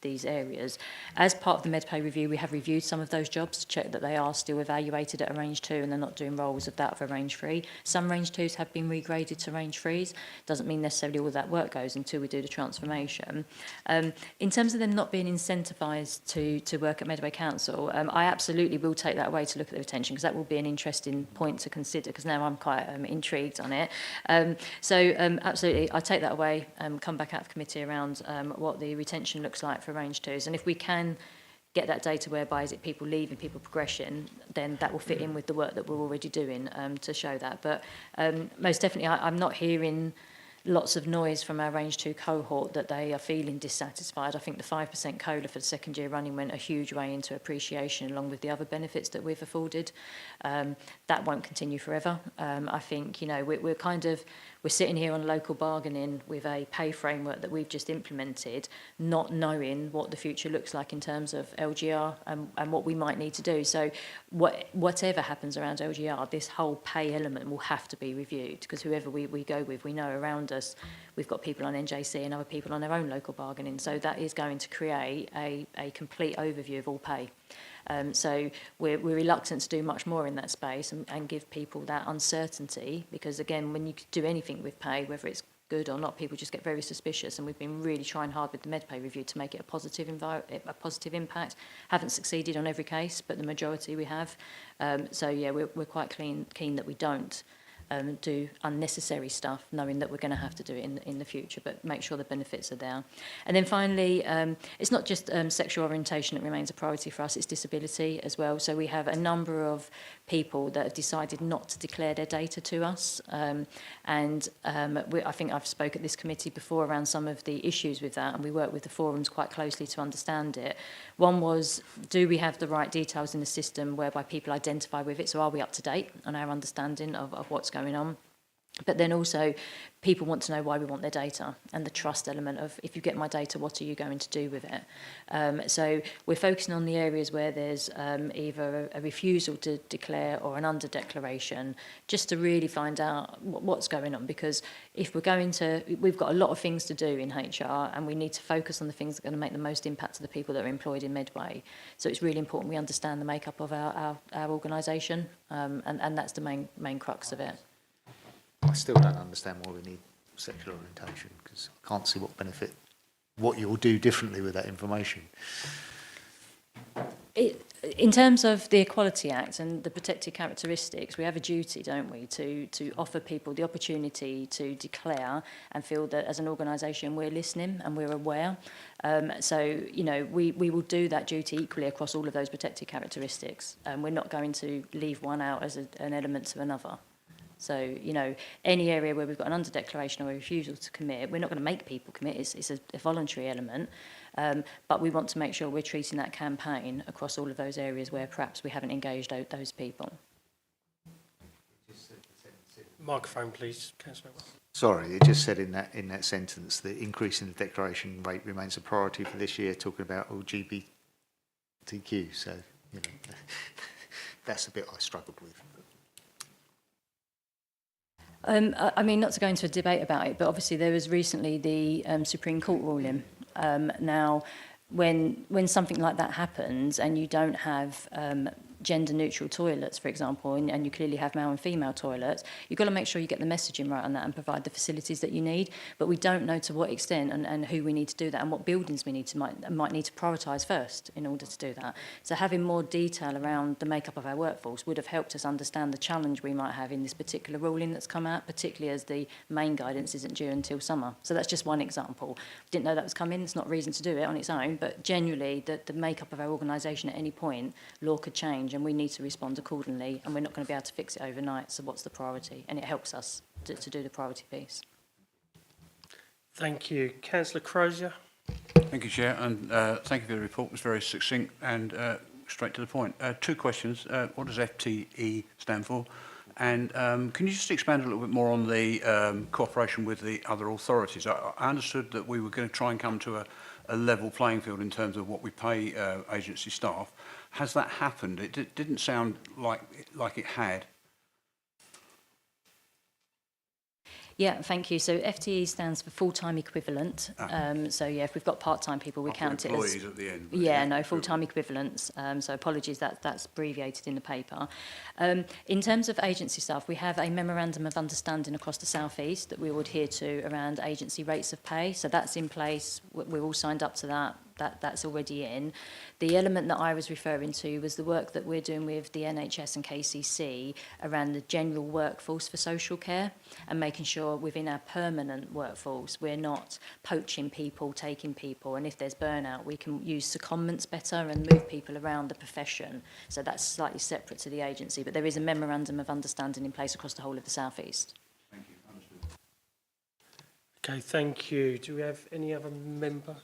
these areas. As part of the Medpay review, we have reviewed some of those jobs to check that they are still evaluated at a range 2 and they're not doing roles of that of a range 3. Some range 2s have been regraded to range 3s. Doesn't mean necessarily all that work goes until we do the transformation. In terms of them not being incentivised to work at Medway Council, I absolutely will take that away to look at the retention, because that will be an interesting point to consider, because now I'm quite intrigued on it. Absolutely, I take that away, come back out of committee around what the retention looks like for range 2s. And if we can get that data whereby is it people leaving, people progression, then that will fit in with the work that we're already doing to show that. But most definitely, I'm not hearing lots of noise from our range 2 cohort that they are feeling dissatisfied. I think the 5% COLA for the second year running went a huge way into appreciation, along with the other benefits that we've afforded. That won't continue forever. I think, you know, we're sitting here on local bargaining with a pay framework that we've just implemented, not knowing what the future looks like in terms of LGR and what we might need to do. So whatever happens around LGR, this whole pay element will have to be reviewed, because whoever we go with, we know around us, we've got people on NJC and other people on their own local bargaining. So that is going to create a complete overview of all pay. So we're reluctant to do much more in that space and give people that uncertainty, because again, when you do anything with pay, whether it's good or not, people just get very suspicious, and we've been really trying hard with the Medpay review to make it a positive impact. Haven't succeeded on every case, but the majority we have. So yeah, we're quite keen that we don't do unnecessary stuff, knowing that we're going to have to do it in the future, but make sure the benefits are there. And then finally, it's not just sexual orientation that remains a priority for us, it's disability as well. So we have a number of people that have decided not to declare their data to us. I think I've spoke at this committee before around some of the issues with that, and we work with the forums quite closely to understand it. One was, do we have the right details in the system whereby people identify with it? So are we up to date on our understanding of what's going on? But then also, people want to know why we want their data, and the trust element of, if you get my data, what are you going to do with it? So we're focusing on the areas where there's either a refusal to declare or an under-declaration, just to really find out what's going on. Because if we've got a lot of things to do in HR, and we need to focus on the things that are going to make the most impact to the people that are employed in Medway. So it's really important we understand the makeup of our organisation, and that's the main crux of it. I still don't understand why we need sexual orientation, because I can't see what you'll do differently with that information. In terms of the Equality Act and the protected characteristics, we have a duty, don't we, to offer people the opportunity to declare and feel that as an organisation we're listening and we're aware. So, you know, we will do that duty equally across all of those protected characteristics. We're not going to leave one out as an element of another. So, you know, any area where we've got an under-declaration or a refusal to commit, we're not going to make people commit. It's a voluntary element. But we want to make sure we're treating that campaign across all of those areas where perhaps we haven't engaged those people. Microphone, please, Councillor. Sorry, it just said in that sentence that increase in the declaration rate remains a priority for this year, talking about LGBTQ. So, you know, that's a bit I struggled with. I mean, not to go into a debate about it, but obviously there was recently the Supreme Court ruling. Now, when something like that happens and you don't have gender-neutral toilets, for example, and you clearly have male and female toilets, you've got to make sure you get the messaging right on that and provide the facilities that you need. But we don't know to what extent and who we need to do that, and what buildings we might need to prioritise first in order to do that. So having more detail around the makeup of our workforce would have helped us understand the challenge we might have in this particular ruling that's come out, particularly as the main guidance isn't due until summer. So that's just one example. Didn't know that was coming. It's not reason to do it on its own, but genuinely the makeup of our organisation at any point, law could change, and we need to respond accordingly, and we're not going to be able to fix it overnight. So what's the priority? And it helps us to do the priority piece. Thank you. Councillor Crozier. Thank you, Chair, and thank you for the report. It was very succinct and straight to the point. Two questions. What does FTE stand for? And can you just expand a little bit more on the cooperation with the other authorities? I understood that we were going to try and come to a level playing field in terms of what we pay agency staff. Has that happened? It didn't sound like it had. Yeah, thank you. So FTE stands for full-time equivalent. So yeah, if we've got part-time people, we count it as... employees at the end. Yeah, no, full-time equivalents. So apologies, that's abbreviated in the paper. In terms of agency staff, we have a memorandum of understanding across the South East that we will adhere to around agency rates of pay. So that's in place. We're all signed up to that. That's already in. The element that I was referring to was the work that we're doing with the NHS and KCC around the general workforce for social care and making sure within our permanent workforce we're not poaching people, taking people, and if there's burnout we can use secondments better and move people around the profession. So that's slightly separate to the agency, but there is a memorandum of understanding in place across the whole of the South East. Thank you. Understood. Okay, thank you. Do we have any other member?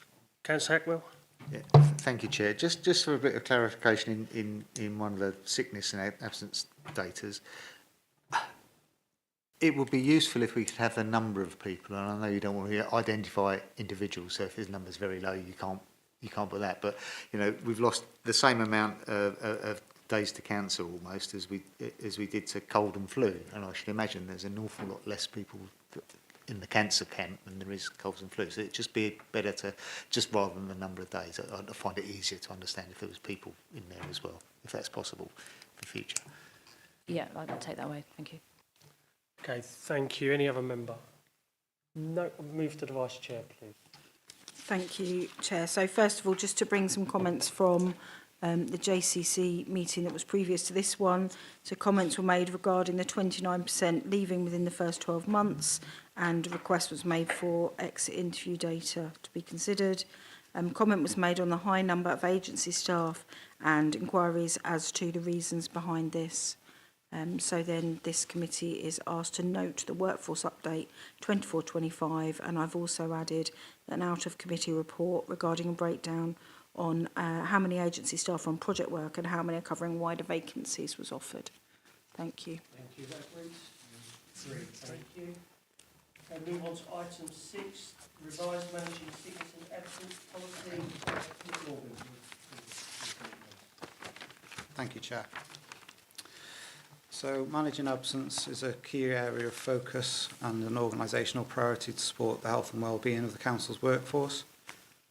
Councillor Hackwell? Yeah, thank you, Chair. Just for a bit of clarification in one of the sickness and absence datas, it would be useful if we could have the number of people, and I know you don't want to identify individuals, so if his number's very low, you can't put that. But you know, we've lost the same amount of days to cancer almost as we did to cold and flu, and I should imagine there's an awful lot less people in the cancer camp than there is colds and flu. So it'd just be better to, just rather than the number of days, I'd find it easier to understand if there was people in there as well, if that's possible for future. Yeah, I'll take that away. Thank you. Okay, thank you. Any other member? No, move to the Vice Chair, please. Thank you, Chair. So first of all, just to bring some comments from the JCC meeting that was previous to this one. So comments were made regarding the 29% leaving within the first 12 months, and a request was made for exit interview data to be considered. Comment was made on the high number of agency staff and inquiries as to the reasons behind this. So then this committee is asked to note the workforce update 24-25, and I've also added an out-of-committee report regarding a breakdown on how many agency staff are on project work and how many are covering wider vacancies was offered. Thank you. Thank you. That agrees? 3. Thank you. Okay, move on to item 6, revised managing sickness and absence policy. Mr. Morgan. Thank you, Chair. So managing absence is a key area of focus and an organisational priority to support the health and wellbeing of the Council's workforce.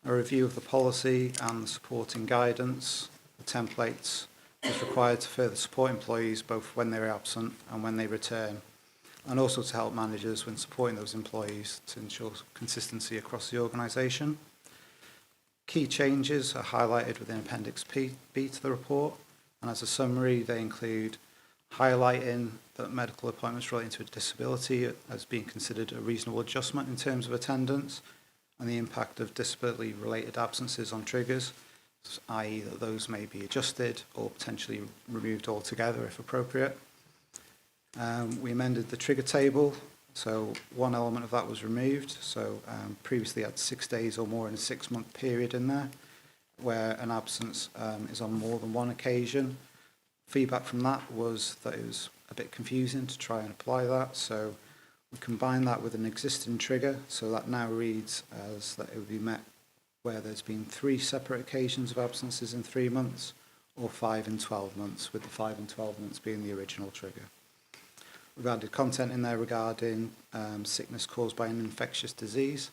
A review of the policy and the supporting guidance, the templates, is required to further support employees both when they're absent and when they return, and also to help managers when supporting those employees to ensure consistency across the organisation. Key changes are highlighted within Appendix B to the report, and as a summary they include highlighting that medical appointments relating to a disability as being considered a reasonable adjustment in terms of attendance, and the impact of disability-related absences on triggers, i.e. that those may be adjusted or potentially removed altogether if appropriate. We amended the trigger table, so one element of that was removed. So previously had 6 days or more in a 6-month period in there, where an absence is on more than one occasion. Feedback from that was that it was a bit confusing to try and apply that, so we combine that with an existing trigger, so that now reads as that it would be met where there's been 3 separate occasions of absences in 3 months, or 5 in 12 months, with the 5 and 12 months being the original trigger. We've added content in there regarding sickness caused by an infectious disease.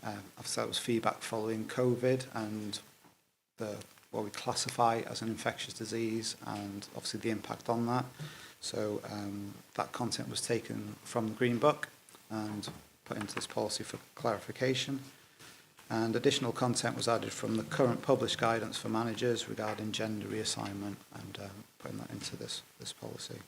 Obviously that was feedback following COVID and what we classify as an infectious disease, and obviously the impact on that. So that content was taken from the Green Book and put into this policy for clarification. And additional content was added from the current published guidance for managers regarding gender reassignment, and putting that into this policy.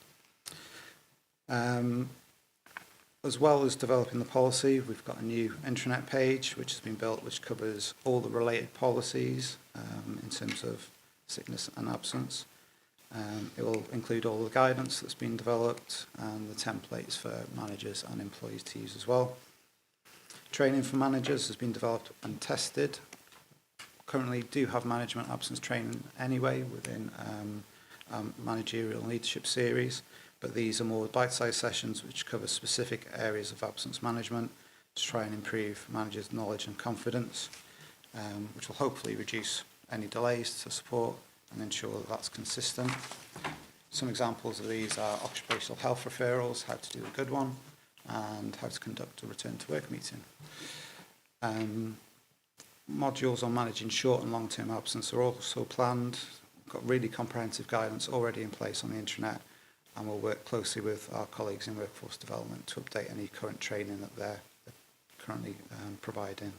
As well as developing the policy, we've got a new intranet page which has been built, which covers all the related policies in terms of sickness and absence. It will include all the guidance that's been developed and the templates for managers and employees to use as well. Training for managers has been developed and tested. Currently do have management absence training anyway within managerial leadership series, but these are more bite-sized sessions which cover specific areas of absence management to try and improve managers' knowledge and confidence, which will hopefully reduce any delays to support and ensure that that's consistent. Some examples of these are occupational health referrals, how to do a good one, and how to conduct a return to work meeting. Modules on managing short and long-term absence are also planned. We've got really comprehensive guidance already in place on the intranet, and we'll work closely with our colleagues in workforce development to update any current training that they're currently providing.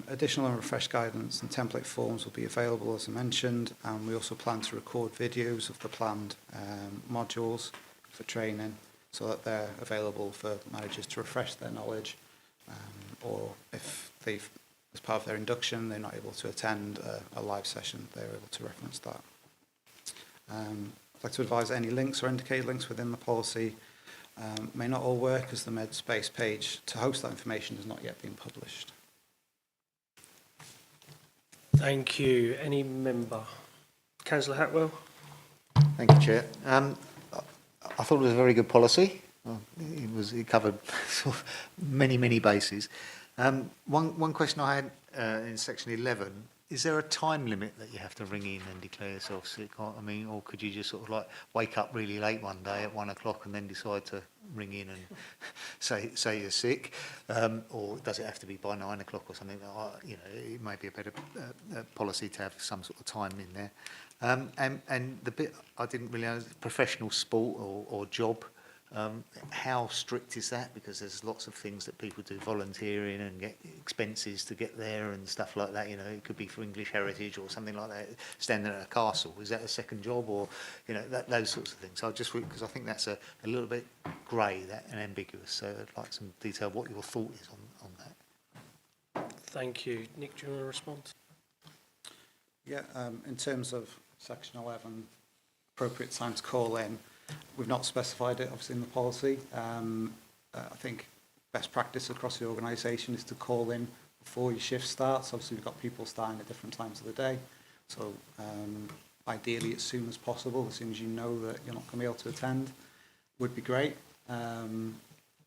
Additional and refreshed guidance and template forms will be available, as I mentioned, and we also plan to record videos of the planned modules for training so that they're available for managers to refresh their knowledge, or if they've, as part of their induction, they're not able to attend a live session, they're able to reference that. I'd like to advise any links or indicate links within the policy may not all work, as the Medspace page to host that information has not yet been published. Thank you. Any member? Councillor Hatwell? Thank you, Chair. I thought it was a very good policy. It covered sort of many bases. One question I had in section 11, is there a time limit that you have to ring in and declare yourself sick? I mean, or could you just sort of like wake up really late one day at 1 o'clock and then decide to ring in and say you're sick? Or does it have to be by 9 o'clock or something? You know, it may be a better policy to have some sort of time in there. And the bit I didn't really know, professional sport or job, how strict is that? Because there's lots of things that people do, volunteering and get expenses to get there and stuff like that. You know, it could be for English heritage or something like that. Standing at a castle, is that a second job, or you know, those sorts of things? I just, because I think that's a little bit grey, that, and ambiguous. So I'd like some detail what your thought is on that. Thank you. Nick, do you want to respond? Yeah, in terms of section 11, appropriate time to call in, we've not specified it obviously in the policy. I think best practice across the organisation is to call in before your shift starts. Obviously we've got people starting at different times of the day, so ideally as soon as possible, as soon as you know that you're not going to be able to attend, would be great.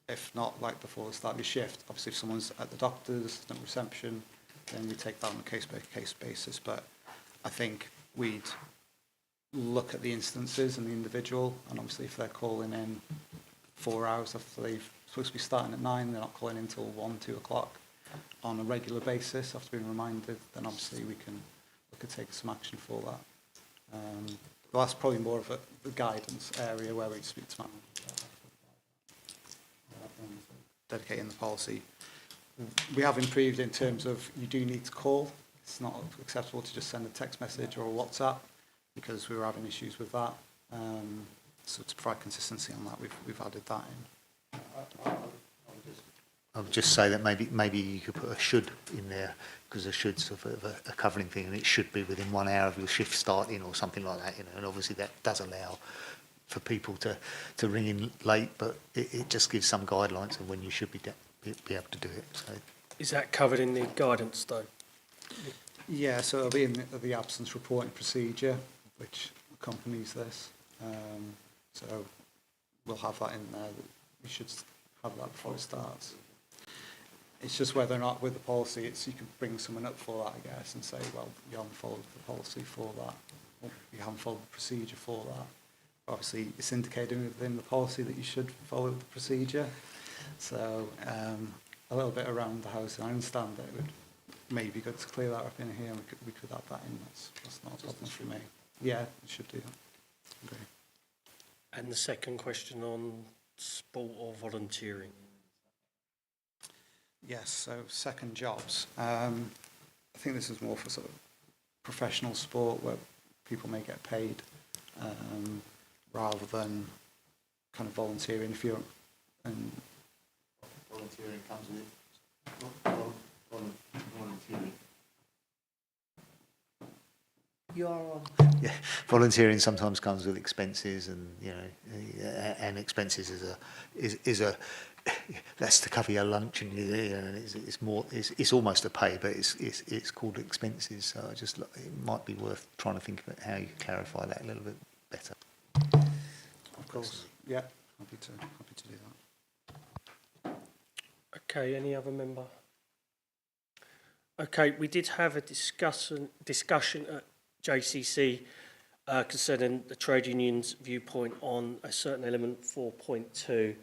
If not, like before the start of your shift. Obviously if someone's at the doctor's, assistant reception, then we take that on a case-by-case basis, but I think we'd look at the instances and the individual, and obviously if they're calling in 4 hours after they're supposed to be starting at 9, they're not calling in until 1, 2 o'clock on a regular basis after being reminded, then obviously we could take some action for that. Well, that's probably more of the guidance area where we speak to dedicating the policy. We have improved in terms of you do need to call. It's not acceptable to just send a text message or a WhatsApp, because we were having issues with that. So to provide consistency on that, we've added that in. I would just say that maybe you could put a should in there, because a should's sort of a covering thing, and it should be within 1 hour of your shift starting or something like that, you know. And obviously that does allow for people to ring in late, but it just gives some guidelines of when you should be able to do it. So Is that covered in the guidance though? Yeah, so it'll be in the absence reporting procedure, which accompanies this. So we'll have that in there. We should have that before it starts. It's just whether or not with the policy, you can bring someone up for that, I guess, and say, well, you haven't followed the policy for that, or you haven't followed the procedure for that. Obviously, it's indicated within the policy that you should follow the procedure. So a little bit around the house, and I understand that it would maybe be good to clear that up in here, and we could add that in. That's not a problem for me. Yeah, it should do that. Okay. And the second question on sport or volunteering? Yes, so second jobs. I think this is more for sort of professional sport where people may get paid rather than kind of volunteering. If you're volunteering comes with volunteering. You are on. Yeah, volunteering sometimes comes with expenses, and you know, and expenses is a that's to cover your lunch, and it's almost a pay, but it's called expenses. So it might be worth trying to think about how you clarify that a little bit better. course. Yeah, happy to do that. Okay, any other member? Okay, we did have a discussion at JCC concerning the trade union's viewpoint on a certain element 4.2,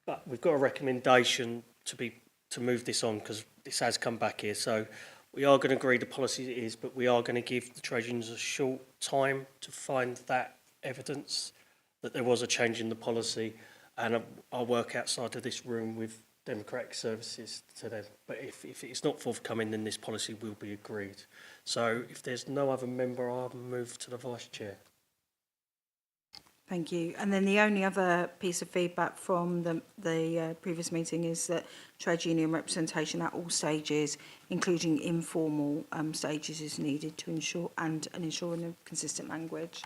but we've got a recommendation to move this on because this has come back here. So we are going to agree the policy it is, but we are going to give the trade unions a short time to find that evidence that there was a change in the policy, and I'll work outside of this room with Democratic Services to them. But if it's not forthcoming, then this policy will be agreed. So if there's no other member, I'll move to the Vice Chair. Thank you. And then the only other piece of feedback from the previous meeting is that trade union representation at all stages, including informal stages, is needed to ensure ensuring a consistent language.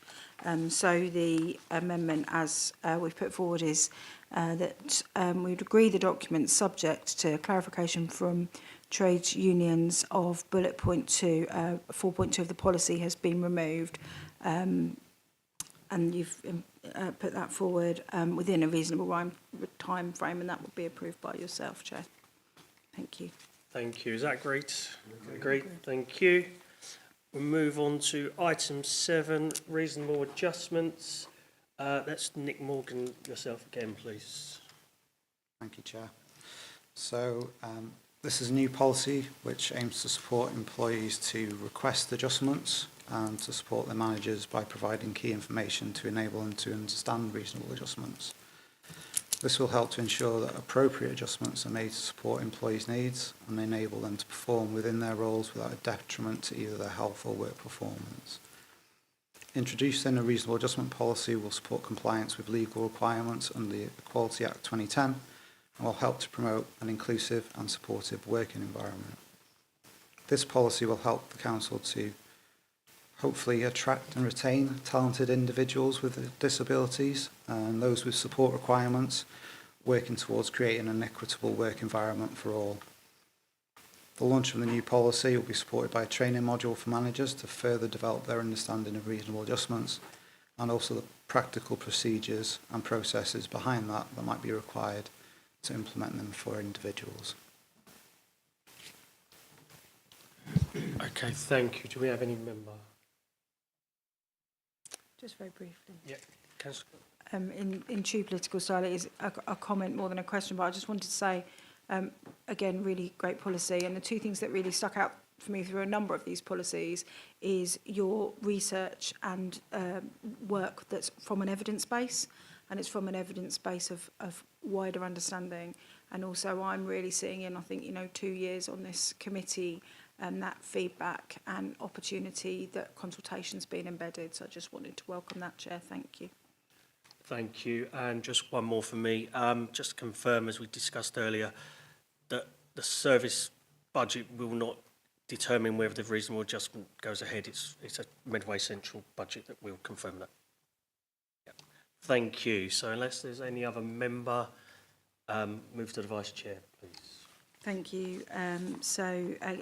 So the amendment, as we've put forward, is that we would agree the document subject to clarification from trade unions of bullet point 2, 4.2 of the policy has been removed. And you've put that forward within a reasonable time frame, and that will be approved by yourself, Chair. Thank you. Thank you. Is that agreed? Agreed. Thank you. We'll move on to item 7, reasonable adjustments. That's Nick Morgan, yourself again, please. Thank you, Chair. So this is a new policy which aims to support employees to request adjustments and to support their managers by providing key information to enable them to understand reasonable adjustments. This will help to ensure that appropriate adjustments are made to support employees' needs and enable them to perform within their roles without a detriment to either their health or work performance. Introducing a reasonable adjustment policy will support compliance with legal requirements under the Equality Act 2010 and will help to promote an inclusive and supportive working environment. This policy will help the Council to hopefully attract and retain talented individuals with disabilities and those with support requirements, working towards creating an equitable work environment for all. The launch of the new policy will be supported by a training module for managers to further develop their understanding of reasonable adjustments and also the practical procedures and processes behind that might be required to implement them for individuals. Okay, thank you. Do we have any member? Just very briefly. Yeah, Councillor. In true political style, it is a comment more than a question, but I just wanted to say, again, really great policy. And the two things that really stuck out for me through a number of these policies is your research and work that's from an evidence base, and it's from an evidence base of wider understanding. And also I'm really seeing in, I think, 2 years on this committee, that feedback and opportunity that consultation's been embedded. So I just wanted to welcome that, Chair. Thank you. Thank you. And just one more from me. Just to confirm, as we discussed earlier, that the service budget will not determine whether the reasonable adjustment goes ahead. It's a Medway Central budget that will confirm that. Yeah. Thank you. So unless there's any other member, move to the Vice Chair, please. Thank you.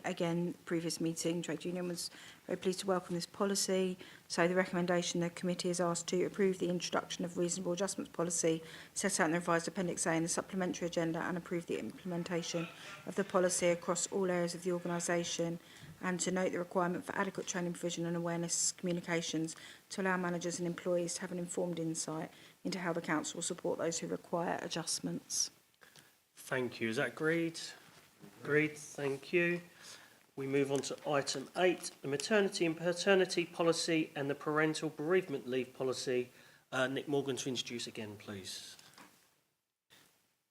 Again, previous meeting, Trade Union was very pleased to welcome this policy. So the recommendation, the committee is asked to approve the introduction of reasonable adjustments policy set out in the revised Appendix A in the supplementary agenda and approve the implementation of the policy across all areas of the organisation, and to note the requirement for adequate training provision and awareness communications to allow managers and employees to have an informed insight into how the council will support those who require adjustments. Thank you. Is that agreed? Agreed. Thank you. We move on to item 8, the maternity and paternity policy and the parental bereavement leave policy. Nick Morgan to introduce again, please.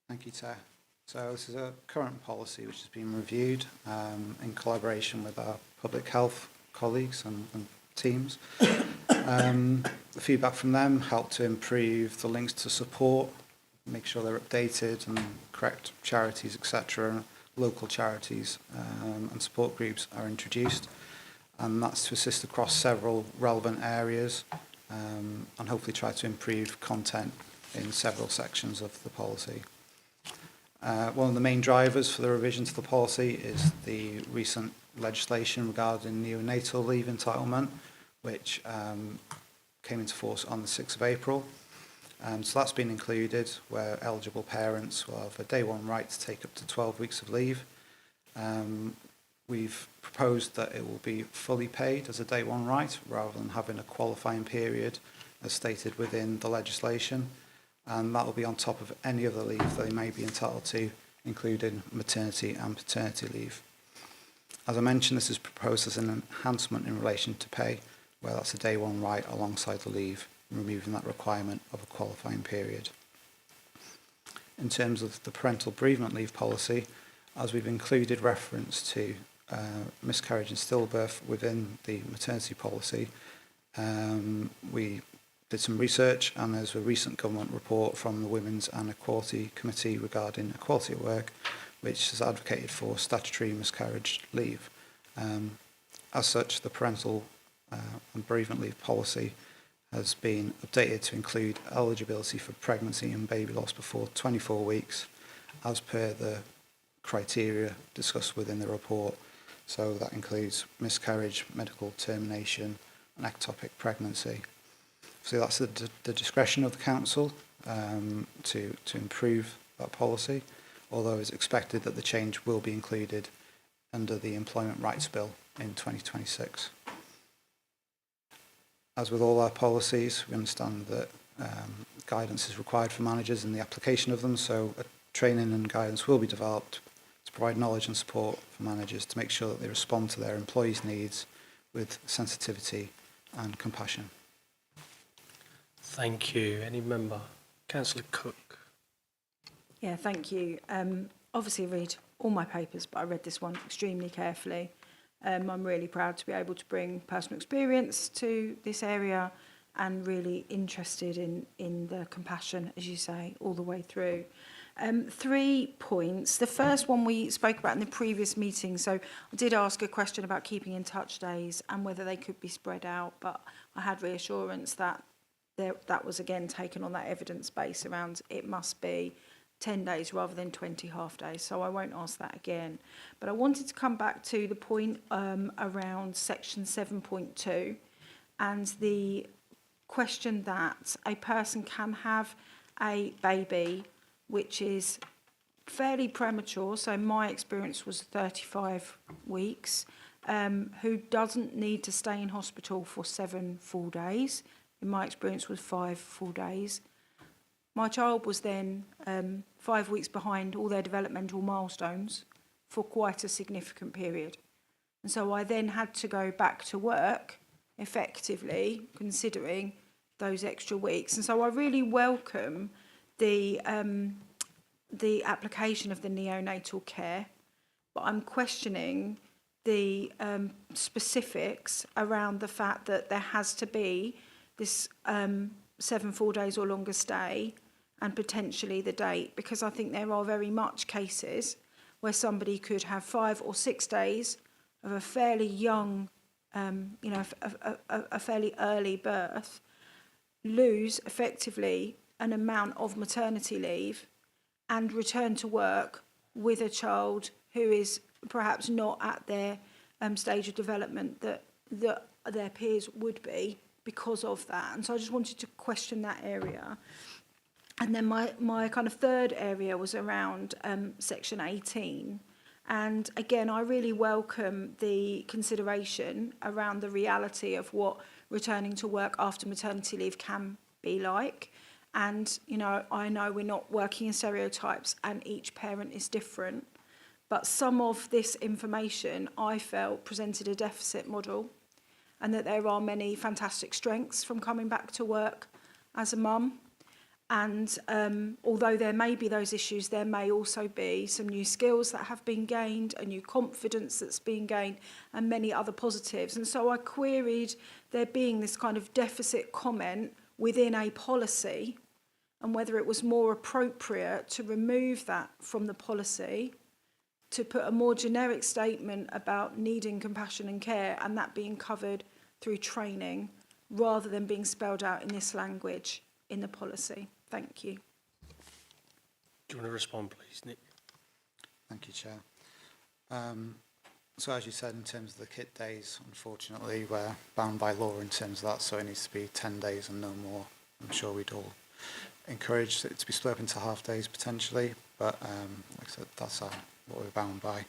Thank you, Chair. So this is a current policy which has been reviewed in collaboration with our public health colleagues and teams. The feedback from them helped to improve the links to support, make sure they're updated and correct charities, etc. Local charities and support groups are introduced, and that's to assist across several relevant areas and hopefully try to improve content in several sections of the policy. One of the main drivers for the revision to the policy is the recent legislation regarding neonatal leave entitlement, which came into force on the 6th of April. So that's been included, where eligible parents will have a day one right to take up to 12 weeks of leave. We've proposed that it will be fully paid as a day one right, rather than having a qualifying period as stated within the legislation. And that will be on top of any other leave they may be entitled to, including maternity and paternity leave. As I mentioned, this is proposed as an enhancement in relation to pay, where that's a day one right alongside the leave, removing that requirement of a qualifying period. In terms of the parental bereavement leave policy, as we've included reference to miscarriage and stillbirth within the maternity policy, we did some research, and there's a recent government report from the Women's and Equality Committee regarding equality at work, which has advocated for statutory miscarriage leave. As such, the parental and bereavement leave policy has been updated to include eligibility for pregnancy and baby loss before 24 weeks, as per the criteria discussed within the report. So that includes miscarriage, medical termination, and ectopic pregnancy. So that's the discretion of the council to improve that policy, although it's expected that the change will be included under the Employment Rights Bill in 2026. As with all our policies, we understand that guidance is required for managers in the application of them, so a training and guidance will be developed to provide knowledge and support for managers to make sure that they respond to their employees' needs with sensitivity and compassion. Thank you. Any member? Councillor Cook. Yeah, thank you. Obviously, I read all my papers, but I read this one extremely carefully. I'm really proud to be able to bring personal experience to this area and really interested in the compassion, as you say, all the way through. 3 points. The first one we spoke about in the previous meeting. So I did ask a question about keeping in touch days and whether they could be spread out, but I had reassurance that that was again taken on that evidence base around it must be 10 days rather than 20 half days. So I won't ask that again. But I wanted to come back to the point around section 7.2 and the question that a person can have a baby which is fairly premature, so my experience was 35 weeks, who doesn't need to stay in hospital for 7 full days. In my experience was 5 full days. My child was then 5 weeks behind all their developmental milestones for quite a significant period. And so I then had to go back to work, effectively, considering those extra weeks. And so I really welcome the application of the neonatal care, but I'm questioning the specifics around the fact that there has to be this 7 full days or longer stay and potentially the date, because I think there are very much cases where somebody could have 5 or 6 days of a fairly young, a fairly early birth, lose effectively an amount of maternity leave and return to work with a child who is perhaps not at their stage of development that their peers would be because of that. And so I just wanted to question that area. And then my kind of third area was around section 18. And again, I really welcome the consideration around the reality of what returning to work after maternity leave can be like. And, you know, I know we're not working in stereotypes and each parent is different, but some of this information I felt presented a deficit model, and that there are many fantastic strengths from coming back to work as a mum. And although there may be those issues, there may also be some new skills that have been gained, a new confidence that's been gained, and many other positives. And so I queried there being this kind of deficit comment within a policy, and whether it was more appropriate to remove that from the policy, to put a more generic statement about needing compassion and care, and that being covered through training, rather than being spelled out in this language in the policy. Thank you. Do you want to respond, please, Nick? Thank you, Chair. So as you said, in terms of the kit days, unfortunately, we're bound by law in terms of that, so it needs to be 10 days and no more. I'm sure we'd all encouraged it to be split up into half days potentially, but like I said, that's what we're bound by.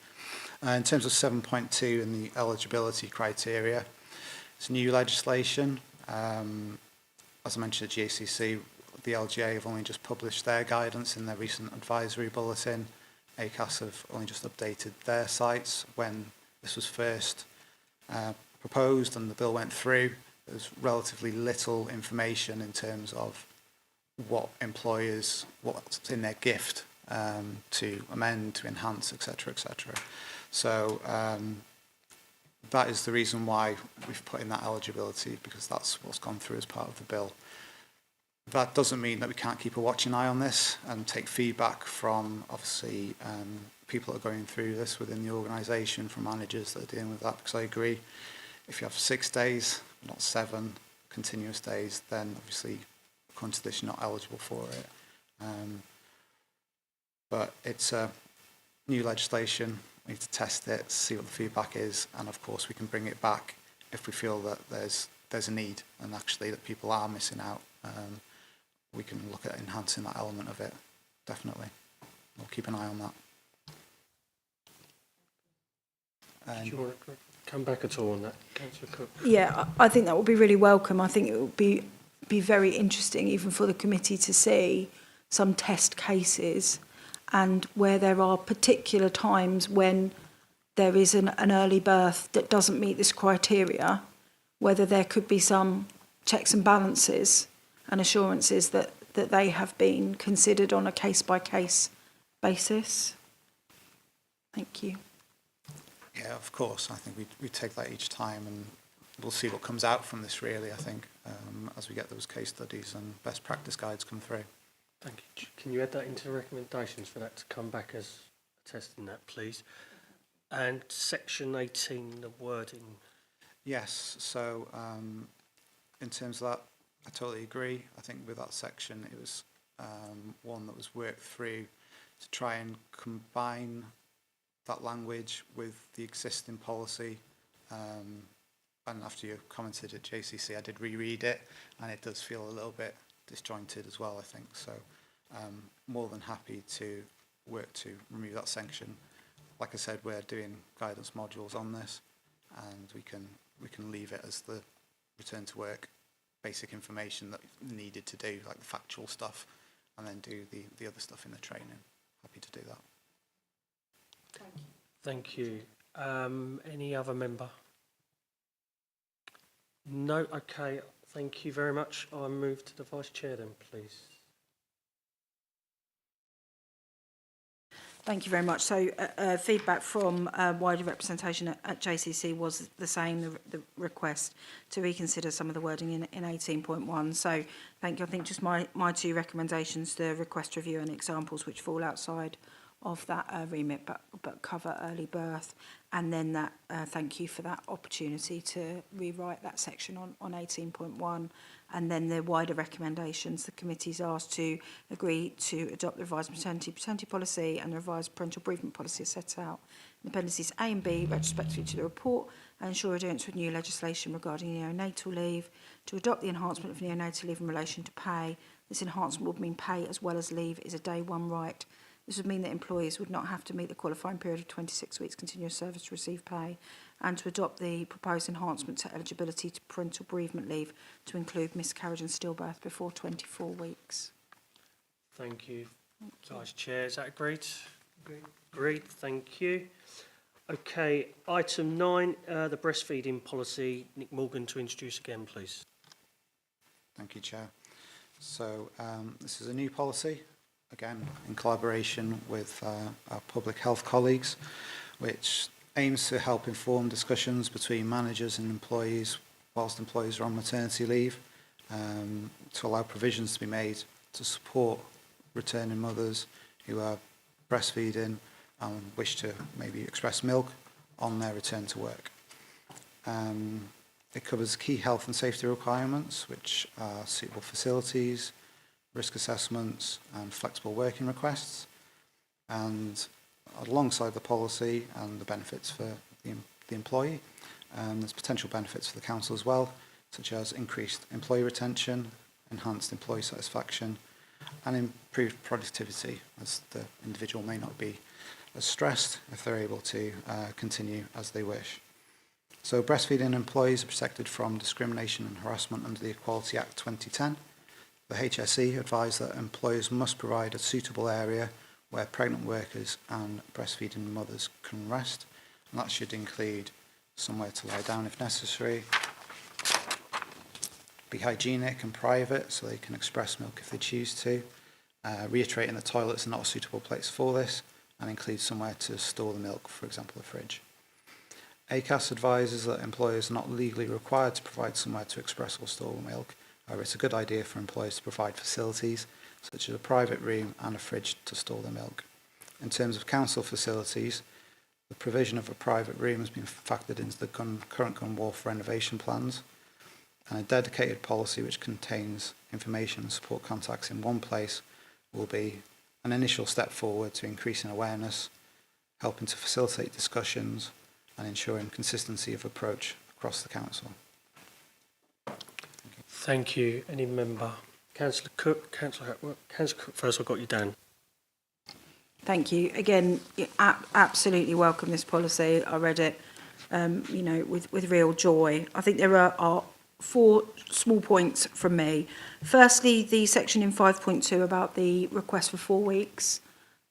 In terms of 7.2 and the eligibility criteria, it's new legislation. As I mentioned at GACC, the LGA have only just published their guidance in their recent advisory bulletin. ACAS have only just updated their sites. When this was first proposed and the bill went through, there was relatively little information in terms of what employers, what's in their gift to amend, to enhance, etc., etc. So that is the reason why we've put in that eligibility, because that's what's gone through as part of the bill. That doesn't mean that we can't keep a watching eye on this and take feedback from, obviously, people that are going through this within the organisation, from managers that are dealing with that, because I agree, if you have 6 days, not 7 continuous days, then obviously, according to this, you're not eligible for it. But it's new legislation. We need to test it, see what the feedback is, and of course we can bring it back if we feel that there's a need and actually that people are missing out. We can look at enhancing that element of it, definitely. We'll keep an eye on that. Do you want to come back at all on that, Councillor Cook? Yeah, I think that would be really welcome. I think it would be very interesting even for the committee to see some test cases, and where there are particular times when there is an early birth that doesn't meet this criteria, whether there could be some checks and balances and assurances that they have been considered on a case-by-case basis. Thank you. Yeah, of course. I think we take that each time, and we'll see what comes out from this, really, I think, as we get those case studies and best practice guides come through. Thank you. Can you add that into the recommendations for that to come back as a test in that, please? And section 18, the wording. Yes, so in terms of that, I totally agree. I think with that section, it was one that was worked through to try and combine that language with the existing policy. And after you commented at JCC, I did reread it, and it does feel a little bit disjointed as well, I think. So more than happy to work to remove that section. Like I said, we're doing guidance modules on this, and we can leave it as the return to work basic information that needed to do, like the factual stuff, and then do the other stuff in the training. Happy to do that. Thank you. Any other member? No? Okay, thank you very much. I'll move to the Vice Chair then, please. Thank you very much. So feedback from wider representation at JCC was the same, the request to reconsider some of the wording in 18.1. So thank you. I think just my two recommendations, the request review and examples which fall outside of that remit but cover early birth, and then that thank you for that opportunity to rewrite that section on 18.1. And then the wider recommendations, the committee's asked to agree to adopt the revised paternity policy and the revised parental bereavement policy as set out in appendices A and B retrospectively to the report, and ensure adherence with new legislation regarding neonatal leave, to adopt the enhancement of neonatal leave in relation to pay. This enhancement would mean pay as well as leave is a day one right. This would mean that employees would not have to meet the qualifying period of 26 weeks continuous service to receive pay, and to adopt the proposed enhancement to eligibility to parental bereavement leave to include miscarriage and stillbirth before 24 weeks. Thank you. Vice Chair, is that agreed? Agreed, thank you. Okay, item 9, the breastfeeding policy. Nick Morgan to introduce again, please. Thank you, Chair. So this is a new policy, again, in collaboration with our public health colleagues, which aims to help inform discussions between managers and employees whilst employees are on maternity leave, to allow provisions to be made to support returning mothers who are breastfeeding and wish to maybe express milk on their return to work. It covers key health and safety requirements, which are suitable facilities, risk assessments and flexible working requests. And alongside the policy and the benefits for the employee, there's potential benefits for the council as well, such as increased employee retention, enhanced employee satisfaction, and improved productivity, as the individual may not be as stressed if they're able to continue as they wish. So breastfeeding employees are protected from discrimination and harassment under the Equality Act 2010. The HSE advised that employers must provide a suitable area where pregnant workers and breastfeeding mothers can rest, and that should include somewhere to lie down if necessary, be hygienic and private so they can express milk if they choose to, reiterating that toilets are not a suitable place for this, and include somewhere to store the milk, for example a fridge. ACAS advises that employers are not legally required to provide somewhere to express or store milk. However, it's a good idea for employers to provide facilities such as a private room and a fridge to store the milk. In terms of council facilities, the provision of a private room has been factored into the current Wharf renovation plans, and a dedicated policy which contains information and support contacts in one place will be an initial step forward to increasing awareness, helping to facilitate discussions and ensuring consistency of approach across the council. Thank you. Any member? Councillor Cook, Councillor Cook first, I've got you, Dan. Thank you. Again, absolutely welcome this policy. I read it, with real joy. I think there are 4 small points from me. Firstly, the section in 5.2 about the request for 4 weeks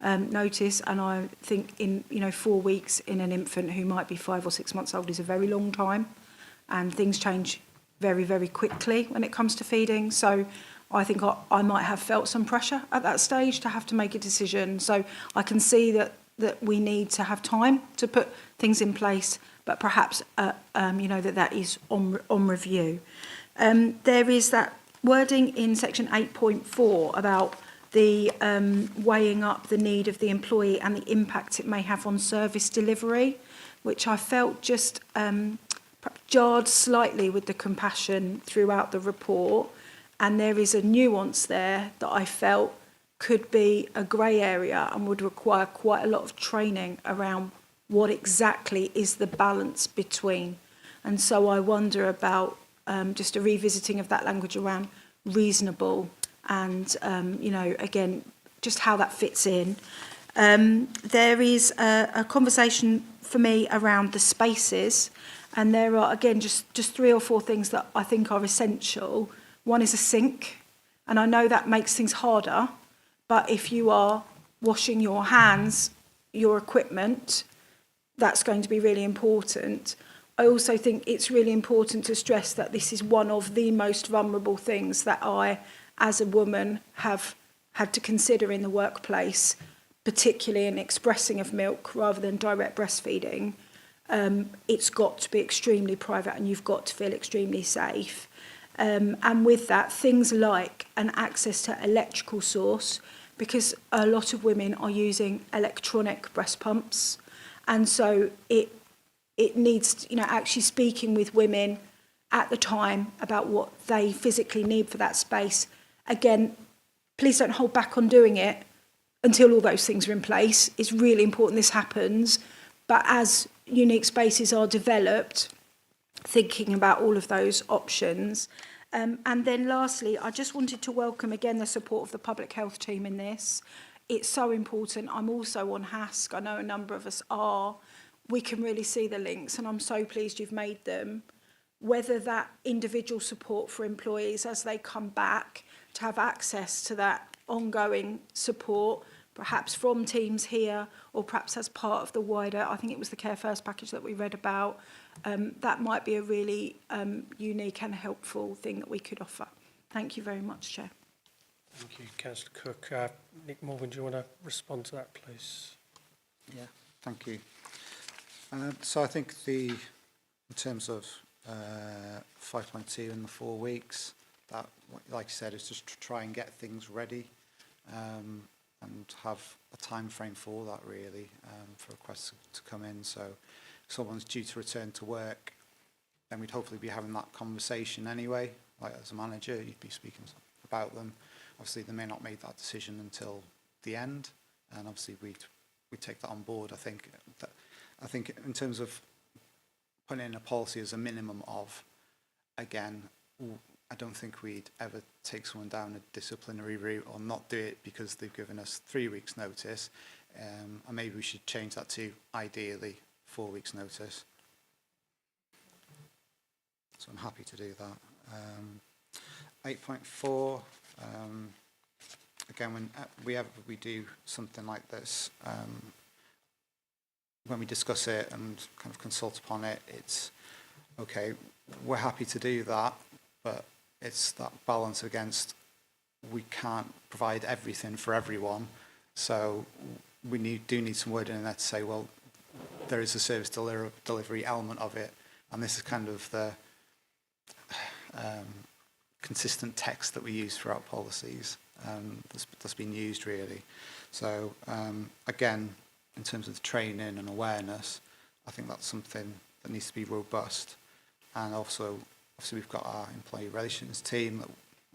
notice, and I think 4 weeks in an infant who might be 5 or 6 months old is a very long time, and things change very, very quickly when it comes to feeding. So I think I might have felt some pressure at that stage to have to make a decision. So I can see that we need to have time to put things in place, but perhaps that is on review. There is that wording in section 8.4 about the weighing up the need of the employee and the impact it may have on service delivery, which I felt just jarred slightly with the compassion throughout the report. And there is a nuance there that I felt could be a grey area and would require quite a lot of training around what exactly is the balance between. And so I wonder about just a revisiting of that language around reasonable and, again, just how that fits in. There is a conversation for me around the spaces, and there are, again, just 3 or 4 things that I think are essential. One is a sink, and I know that makes things harder, but if you are washing your hands, your equipment, that's going to be really important. I also think it's really important to stress that this is one of the most vulnerable things that I, as a woman, have had to consider in the workplace, particularly in expressing of milk rather than direct breastfeeding. It's got to be extremely private and you've got to feel extremely safe. And with that, things like an access to electrical source, because a lot of women are using electronic breast pumps. And so it needs, actually speaking with women at the time about what they physically need for that space. Again, please don't hold back on doing it until all those things are in place. It's really important this happens. But as unique spaces are developed, thinking about all of those options. And then lastly, I just wanted to welcome again the support of the public health team in this. It's so important. I'm also on HASC. I know a number of us are. We can really see the links, and I'm so pleased you've made them. Whether that individual support for employees as they come back to have access to that ongoing support, perhaps from teams here or perhaps as part of the wider, I think it was the Care First package that we read about, that might be a really unique and helpful thing that we could offer. Thank you very much, Chair. Thank you, Councillor Cook. Nick Morgan, do you want to respond to that, please? Yeah, thank you. So I think in terms of 5.2 and the 4 weeks, that, like you said, is just to try and get things ready and have a time frame for that, really, for requests to come in. So if someone's due to return to work, then we'd hopefully be having that conversation anyway. Like as a manager, you'd be speaking about them. Obviously, they may not make that decision until the end, and obviously we'd take that on board. I think in terms of putting in a policy as a minimum of, again, I don't think we'd ever take someone down a disciplinary route or not do it because they've given us 3 weeks notice. And maybe we should change that to ideally 4 weeks notice. So I'm happy to do that. 8.4, again, when we do something like this, when we discuss it and kind of consult upon it, it's okay, we're happy to do that, but it's that balance against we can't provide everything for everyone. So we do need some wording in there to say, well, there is a service delivery element of it, and this is kind of the consistent text that we use throughout policies that's been used really. So again, in terms of the training and awareness, I think that's something that needs to be robust. And also, obviously, we've got our employee relations team that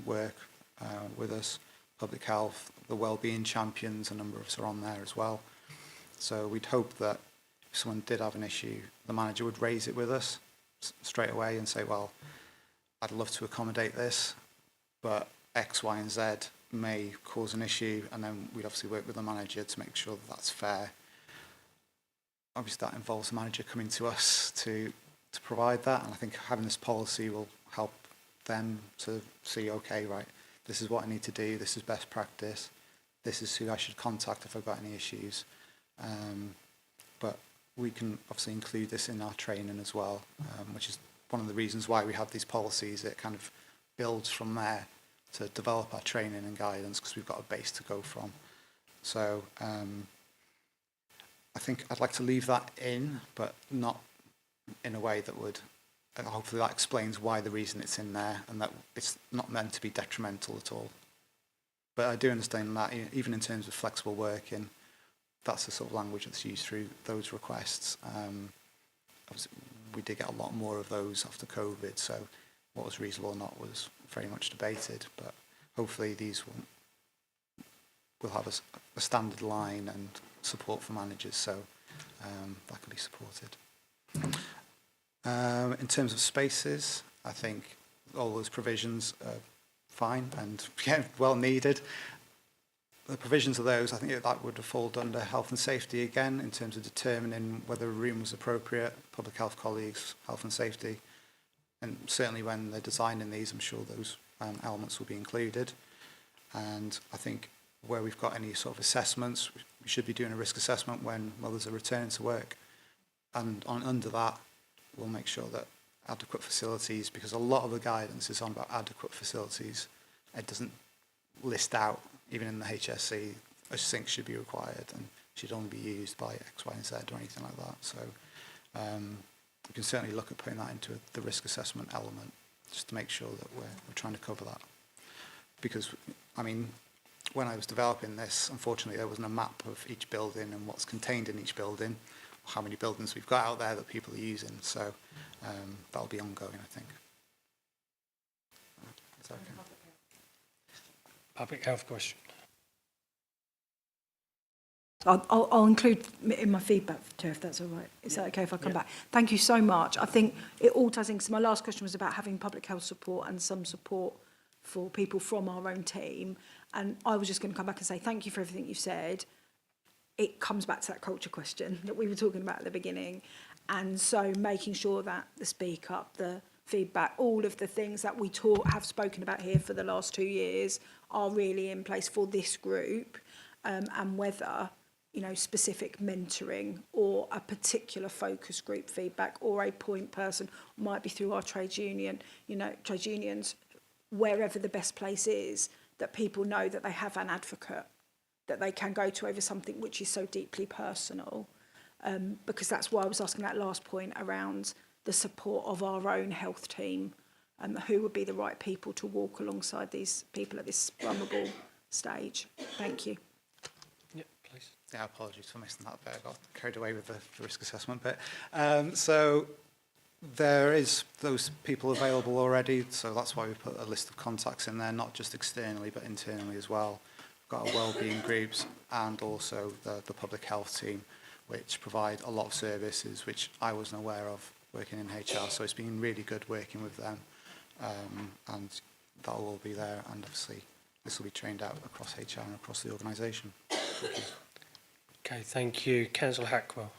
work with us, public health, the wellbeing champions, a number of us are on there as well. So we'd hope that if someone did have an issue, the manager would raise it with us straight away and say, well, I'd love to accommodate this, but X, Y, and Z may cause an issue, and then we'd obviously work with the manager to make sure that that's fair. Obviously, that involves the manager coming to us to provide that, and I think having this policy will help them to see, okay, right, this is what I need to do, this is best practice, this is who I should contact if I've got any issues. But we can obviously include this in our training as well, which is one of the reasons why we have these policies. It kind of builds from there to develop our training and guidance, because we've got a base to go from. So I think I'd like to leave that in, but not in a way that would, hopefully that explains why the reason it's in there, and that it's not meant to be detrimental at all. But I do understand that even in terms of flexible working, that's the sort of language that's used through those requests. We did get a lot more of those after COVID, so what was reasonable or not was very much debated, but hopefully these will have a standard line and support for managers, so that can be supported. In terms of spaces, I think all those provisions are fine and well needed. The provisions of those, I think that would have fallen under health and safety again, in terms of determining whether a room was appropriate, public health colleagues, health and safety. And certainly when they're designing these, I'm sure those elements will be included. And I think where we've got any sort of assessments, we should be doing a risk assessment when mothers are returning to work. And under that, we'll make sure that adequate facilities, because a lot of the guidance is on about adequate facilities. It doesn't list out, even in the HSC, a sink should be required and should only be used by X, Y, and Z or anything like that. So we can certainly look at putting that into the risk assessment element, just to make sure that we're trying to cover that. Because, I mean, when I was developing this, unfortunately, there wasn't a map of each building and what's contained in each building, how many buildings we've got out there that people are using. So that'll be ongoing, I think. Is that okay? Public health question. I'll include in my feedback, Chair, if that's all right. Is that okay if I come back? Thank you so much. I think it all ties in, because my last question was about having public health support and some support for people from our own team. And I was just going to come back and say thank you for everything you've said. It comes back to that culture question that we were talking about at the beginning. And so making sure that the speak up, the feedback, all of the things that we have spoken about here for the last 2 years are really in place for this group, and whether, you know, specific mentoring or a particular focus group feedback or a point person might be through our trade union, you know, trade unions, wherever the best place is, that people know that they have an advocate that they can go to over something which is so deeply personal, because that's why I was asking that last point around the support of our own health team, and who would be the right people to walk alongside these people at this vulnerable stage. Thank you. Yeah, please. Yeah, apologies for missing that bit. I got carried away with the risk assessment bit. So there is those people available already, so that's why we put a list of contacts in there, not just externally but internally as well. We've got our wellbeing groups and also the public health team, which provide a lot of services which I wasn't aware of working in HR, so it's been really good working with them. and that will all be there, and obviously this will be trained out across HR and across the organisation. Okay, thank you. Councillor Hackwell.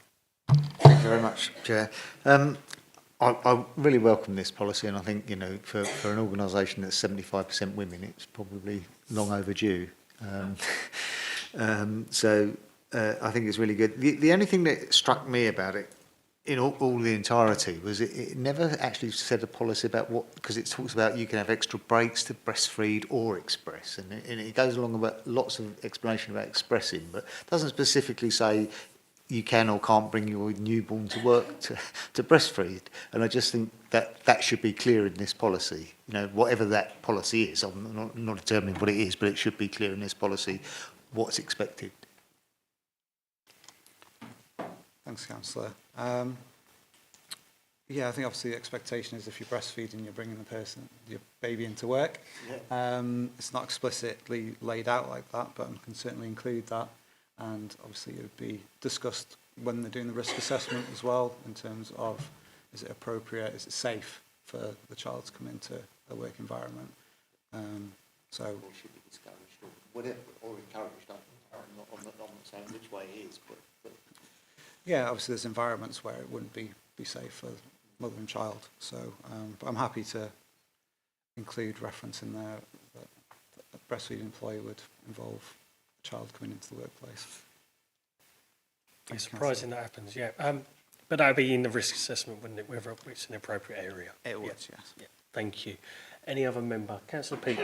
Thank you very much, Chair. I really welcome this policy, and I think, you know, for an organisation that's 75% women, it's probably long overdue. So I think it's really good. The only thing that struck me about it in all the entirety was it never actually said a policy about what, because it talks about you can have extra breaks to breastfeed or express, and it goes along about lots of explanation about expressing, but doesn't specifically say you can or can't bring your newborn to work to breastfeed. And I just think that should be clear in this policy. You know, whatever that policy is, I'm not determining what it is, but it should be clear in this policy what's expected. Thanks, Councillor. Yeah, I think obviously the expectation is if you're breastfeeding, you're bringing your baby into work. Yeah. It's not explicitly laid out like that, but I can certainly include that. And obviously it would be discussed when they're doing the risk assessment as well, in terms of, is it appropriate, is it safe for the child to come into a work environment? So Or should be discouraged or whatever, or encouraged. I'm not saying which way it is, but yeah, obviously there's environments where it wouldn't be safe for mother and child. So but I'm happy to include reference in there that a breastfeeding employee would involve a child coming into the workplace. It's surprising that happens, yeah. But that would be in the risk assessment, wouldn't it, whether it's an appropriate area? It would, yeah. yes. Yeah. Thank you. Any other member? Councillor Peake.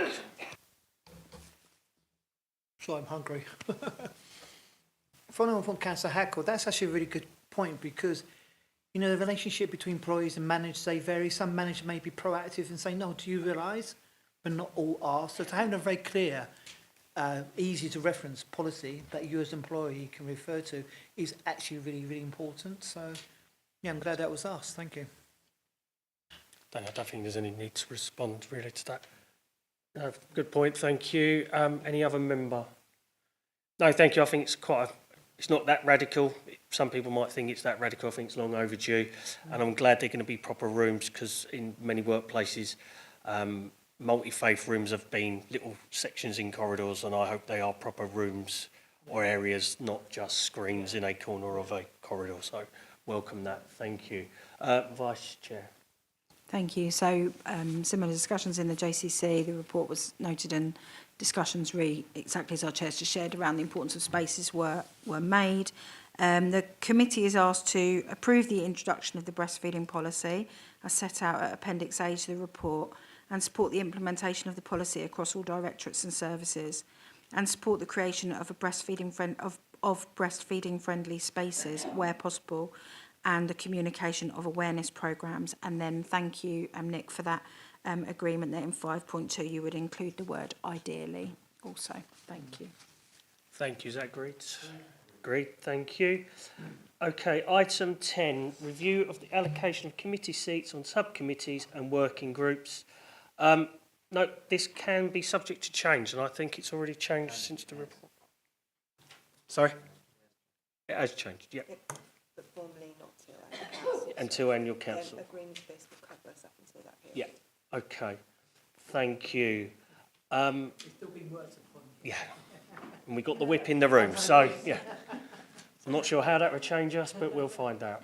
So I'm hungry. Following on from Councillor Hackle, that's actually a really good point, because, you know, the relationship between employees and managers, they vary. Some managers may be proactive and say, no, do you realise? But not all are. So to have a very clear, easy to reference policy that you as an employee can refer to is actually really, really important. So, yeah, I'm glad that was asked. Thank you. I don't think there's any need to respond really to that. No, good point, thank you. Any other member? No, thank you. I think it's not that radical. Some people might think it's that radical. I think it's long overdue. And I'm glad they're going to be proper rooms, because in many workplaces, multi-faith rooms have been little sections in corridors, and I hope they are proper rooms or areas, not just screens in a corner of a corridor. So welcome that. Thank you. Vice Chair. Thank you. So similar discussions in the JCC, the report was noted, and discussions exactly as our Chair's just shared around the importance of spaces were made. The committee is asked to approve the introduction of the breastfeeding policy as set out at Appendix A to the report, and support the implementation of the policy across all directorates and services, and support the creation of breastfeeding friendly spaces where possible, and the communication of awareness programmes. And then thank you, Nick, for that agreement that in 5.2 you would include the word ideally also. Thank you. Thank you. Is that agreed? Agreed. Thank you. Okay, item 10, review of the allocation of committee seats on subcommittees and working groups. No, this can be subject to change, and I think it's already changed since the report. Sorry? It has changed, yeah. But formally not till annual council. Until annual council. Agreement to this will cover us up until that period. Yeah, okay. Thank you. It's still being worked upon. Yeah, and we got the whip in the room, so yeah. I'm not sure how that would change us, but we'll find out.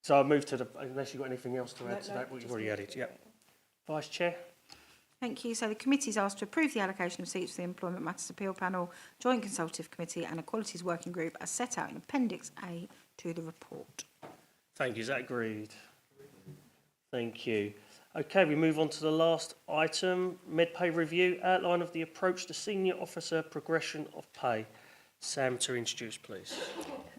So I'll move to the, unless you've got anything else to add to that, what you've already added. Yeah. Vice Chair. Thank you. So the committee is asked to approve the allocation of seats for the Employment Matters Appeal Panel, Joint Consultative Committee and Equalities Working Group as set out in Appendix A to the report. Thank you. Is that agreed? Thank you. Okay, we move on to the last item, Medpay review, outline of the approach to senior officer progression of pay. Sam, to introduce, please.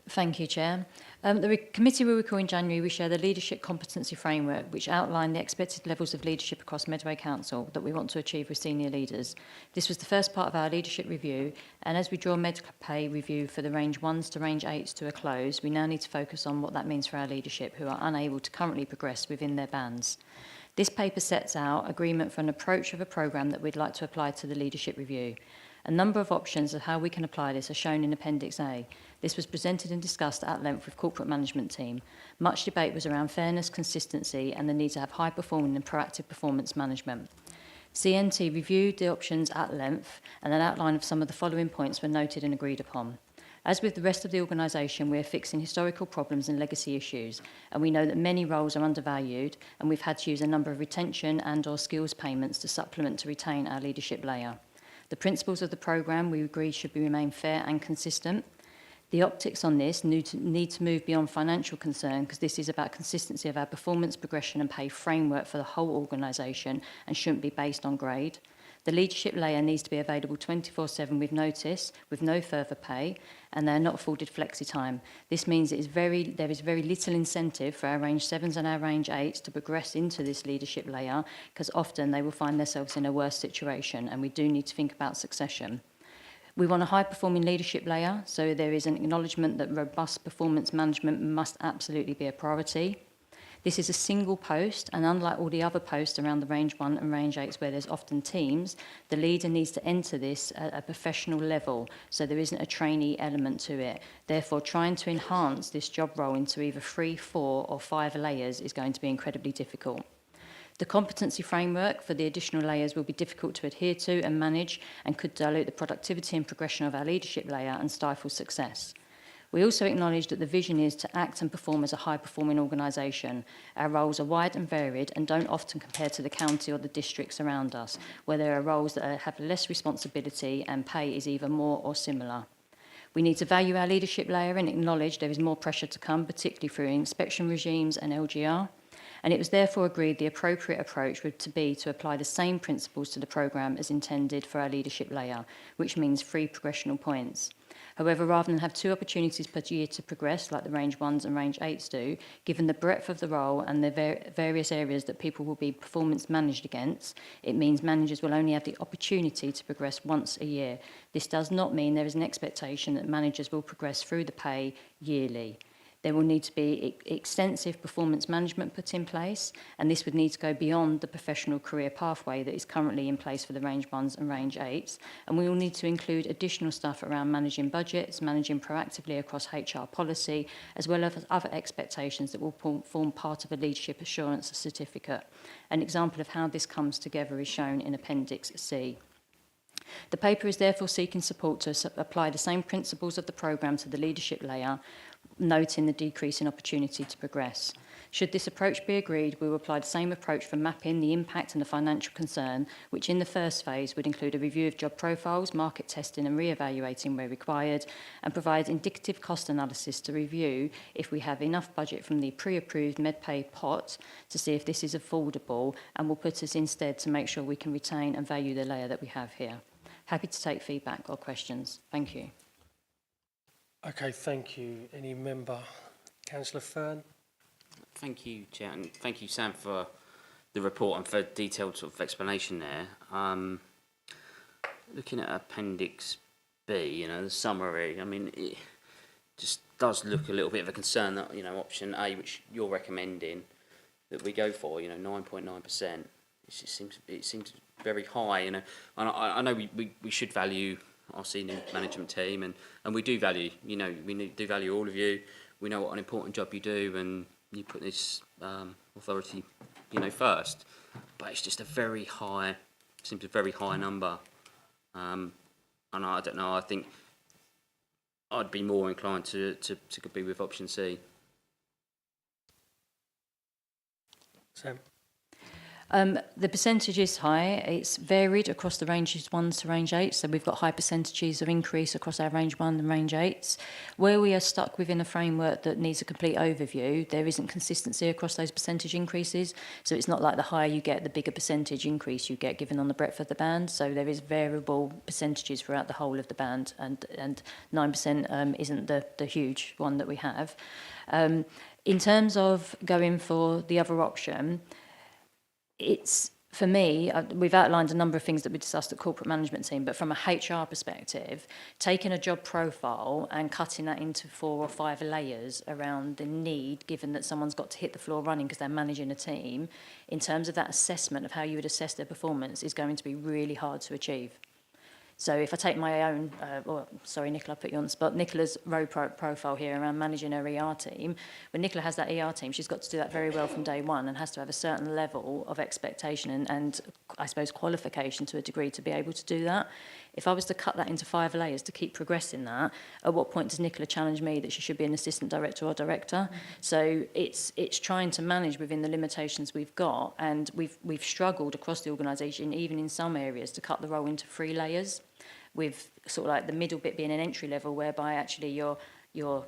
Thank you, Chair. The committee will recall in January we share the leadership competency framework, which outlined the expected levels of leadership across Medway Council that we want to achieve with senior leaders. This was the first part of our leadership review, and as we draw Medpay review for the range 1s to range 8s to a close, we now need to focus on what that means for our leadership who are unable to currently progress within their bands. This paper sets out agreement for an approach of a programme that we'd like to apply to the leadership review. A number of options of how we can apply this are shown in Appendix A. This was presented and discussed at length with corporate management team. Much debate was around fairness, consistency, and the need to have high-performing and proactive performance management. CNT reviewed the options at length, and an outline of some of the following points were noted and agreed upon. As with the rest of the organisation, we are fixing historical problems and legacy issues, and we know that many roles are undervalued, and we've had to use a number of retention and/or skills payments to supplement to retain our leadership layer. The principles of the programme we agreed should remain fair and consistent. The optics on this need to move beyond financial concern, because this is about consistency of our performance, progression and pay framework for the whole organisation and shouldn't be based on grade. The leadership layer needs to be available 24/7 with notice, with no further pay, and they're not afforded flexi time. This means there is very little incentive for our range 7s and our range 8s to progress into this leadership layer, because often they will find themselves in a worse situation, and we do need to think about succession. We want a high-performing leadership layer, so there is an acknowledgement that robust performance management must absolutely be a priority. This is a single post, and unlike all the other posts around the range 1 and range 8s where there's often teams, the leader needs to enter this at a professional level, so there isn't a trainee element to it. Therefore, trying to enhance this job role into either 3, 4 or 5 layers is going to be incredibly difficult. The competency framework for the additional layers will be difficult to adhere to and manage, and could dilute the productivity and progression of our leadership layer and stifle success. We also acknowledge that the vision is to act and perform as a high-performing organisation. Our roles are wide and varied and don't often compare to the county or the districts around us, where there are roles that have less responsibility and pay is either more or similar. We need to value our leadership layer and acknowledge there is more pressure to come, particularly through inspection regimes and LGR. And it was therefore agreed the appropriate approach would be to apply the same principles to the programme as intended for our leadership layer, which means 3 progressional points. However, rather than have 2 opportunities per year to progress, like the range 1s and range 8s do, given the breadth of the role and the various areas that people will be performance managed against, it means managers will only have the opportunity to progress once a year. This does not mean there is an expectation that managers will progress through the pay yearly. There will need to be extensive performance management put in place, and this would need to go beyond the professional career pathway that is currently in place for the range 1s and range 8s, and we will need to include additional stuff around managing budgets, managing proactively across HR policy, as well as other expectations that will form part of a leadership assurance certificate. An example of how this comes together is shown in Appendix C. The paper is therefore seeking support to apply the same principles of the programme to the leadership layer, noting the decrease in opportunity to progress. Should this approach be agreed, we will apply the same approach for mapping the impact and the financial concern, which in the first phase would include a review of job profiles, market testing and re-evaluating where required, and provide indicative cost analysis to review if we have enough budget from the pre-approved Medpay pot to see if this is affordable, and will put us instead to make sure we can retain and value the layer that we have here. Happy to take feedback or questions. Thank you. Okay, thank you. Any member? Councillor Fern? Thank you, Chair, and thank you, Sam, for the report and for detailed sort of explanation there. Looking at Appendix B, the summary, I mean, it just does look a little bit of a concern that, option A, which you're recommending that we go for, 9.9%, it seems very high, and I know we should value our senior management team, and we do value, do value all of you. We know what an important job you do, and you put this authority, first. But it's just seems a very high number. And I don't know, I think I'd be more inclined to be with option C. Sam? The percentage is high. It's varied across the ranges 1s to range 8s, so we've got high percentages of increase across our range 1 and range 8s. Where we are stuck within a framework that needs a complete overview, there isn't consistency across those percentage increases, so it's not like the higher you get, the bigger percentage increase you get given on the breadth of the band, so there is variable percentages throughout the whole of the band, and 9% isn't the huge one that we have. In terms of going for the other option, it's, for me, we've outlined a number of things that we discussed at corporate management team, but from a HR perspective, taking a job profile and cutting that into 4 or 5 layers around the need, given that someone's got to hit the floor running because they're managing a team, in terms of that assessment of how you would assess their performance, is going to be really hard to achieve. So if I take my own, sorry, Nicola, I put you on the spot, Nicola's role profile here around managing her ER team, when Nicola has that ER team, she's got to do that very well from day one and has to have a certain level of expectation and I suppose, qualification to a degree to be able to do that. If I was to cut that into 5 layers to keep progressing that, at what point does Nicola challenge me that she should be an assistant director or director? So it's trying to manage within the limitations we've got, and we've struggled across the organisation, even in some areas, to cut the role into 3 layers, with sort of like the middle bit being an entry level, whereby actually you're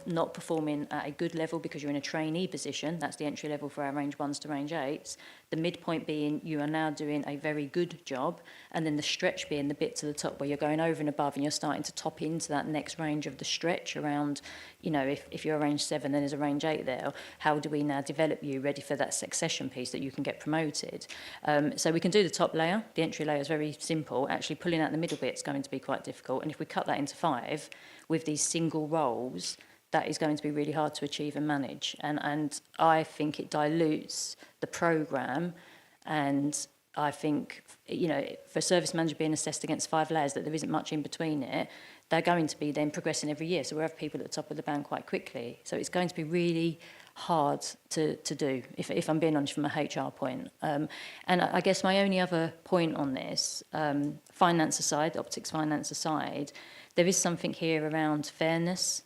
not performing at a good level because you're in a trainee position. That's the entry level for our range 1s to range 8s. The midpoint being you are now doing a very good job, and then the stretch being the bit to the top where you're going over and above and you're starting to top into that next range of the stretch around, you know, if you're a range 7, then there's a range 8 there. How do we now develop you ready for that succession piece that you can get promoted? So we can do the top layer. The entry layer is very simple. Actually pulling out the middle bit is going to be quite difficult. And if we cut that into 5, with these single roles, that is going to be really hard to achieve and manage. And I think it dilutes the programme, and I think, you know, for a service manager being assessed against 5 layers, that there isn't much in between it, they're going to be then progressing every year. So we'll have people at the top of the band quite quickly. So it's going to be really hard to do, if I'm being honest, from a HR point. And I guess my only other point on this, finance aside, optics finance aside, there is something here around fairness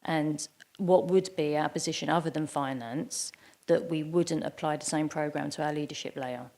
and what would be our position other than finance, that we wouldn't apply the same programme to our leadership layer.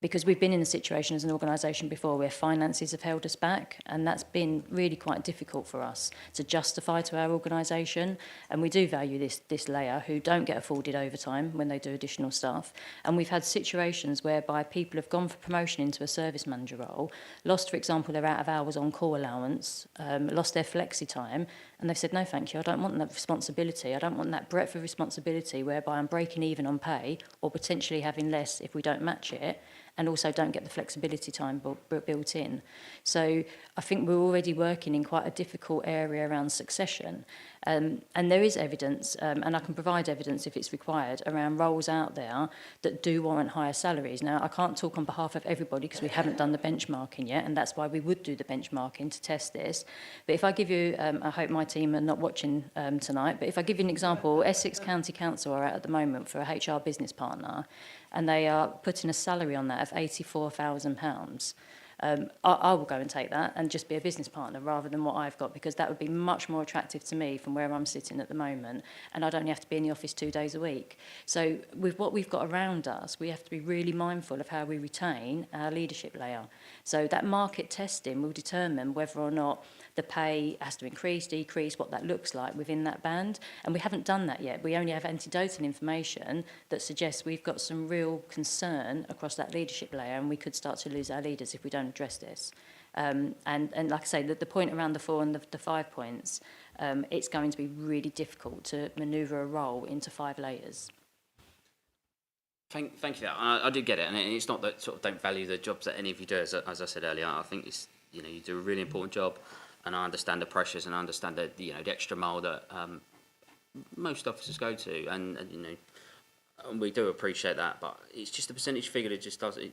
Because we've been in a situation as an organisation before where finances have held us back, and that's been really quite difficult for us to justify to our organisation. And we do value this layer who don't get afforded overtime when they do additional stuff. And we've had situations whereby people have gone for promotion into a service manager role, lost, for example, their out of hours on call allowance, lost their flexi time, and they've said, no, thank you, I don't want that responsibility. I don't want that breadth of responsibility whereby I'm breaking even on pay or potentially having less if we don't match it, and also don't get the flexibility time built in. So I think we're already working in quite a difficult area around succession. And there is evidence, and I can provide evidence if it's required, around roles out there that do warrant higher salaries. Now, I can't talk on behalf of everybody because we haven't done the benchmarking yet, and that's why we would do the benchmarking to test this. But if I give you, I hope my team are not watching tonight, but if I give you an example, Essex County Council are out at the moment for a HR business partner, and they are putting a salary on that of £84,000. I will go and take that and just be a business partner rather than what I've got, because that would be much more attractive to me from where I'm sitting at the moment, and I'd only have to be in the office 2 days a week. So with what we've got around us, we have to be really mindful of how we retain our leadership layer. So that market testing will determine whether or not the pay has to increase, decrease, what that looks like within that band. And we haven't done that yet. We only have anecdotal information that suggests we've got some real concern across that leadership layer, and we could start to lose our leaders if we don't address this. And like I say, the point around the 4 and the 5 points, it's going to be really difficult to manoeuvre a role into 5 layers. Thank you for that. I do get it, and it's not that sort of don't value the jobs that any of you do. As I said earlier, I think it's, you know, you do a really important job, and I understand the pressures and I understand the, you know, the extra mile that most officers go to, and you know, and we do appreciate that. But it's just a percentage figure that just doesn't.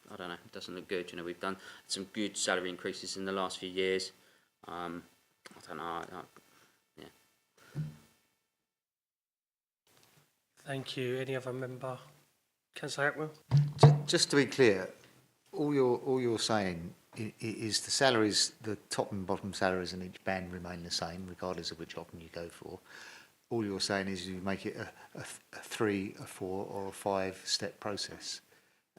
I don't know. It doesn't look good. You know, we've done some good salary increases in the last few years. I don't know. Yeah. Thank you. Any other member? Councillor Atwell? Just to be clear, all you're saying is the salaries, the top and bottom salaries in each band remain the same, regardless of which option you go for. All you're saying is you make it a 3, a 4, or a 5-step process.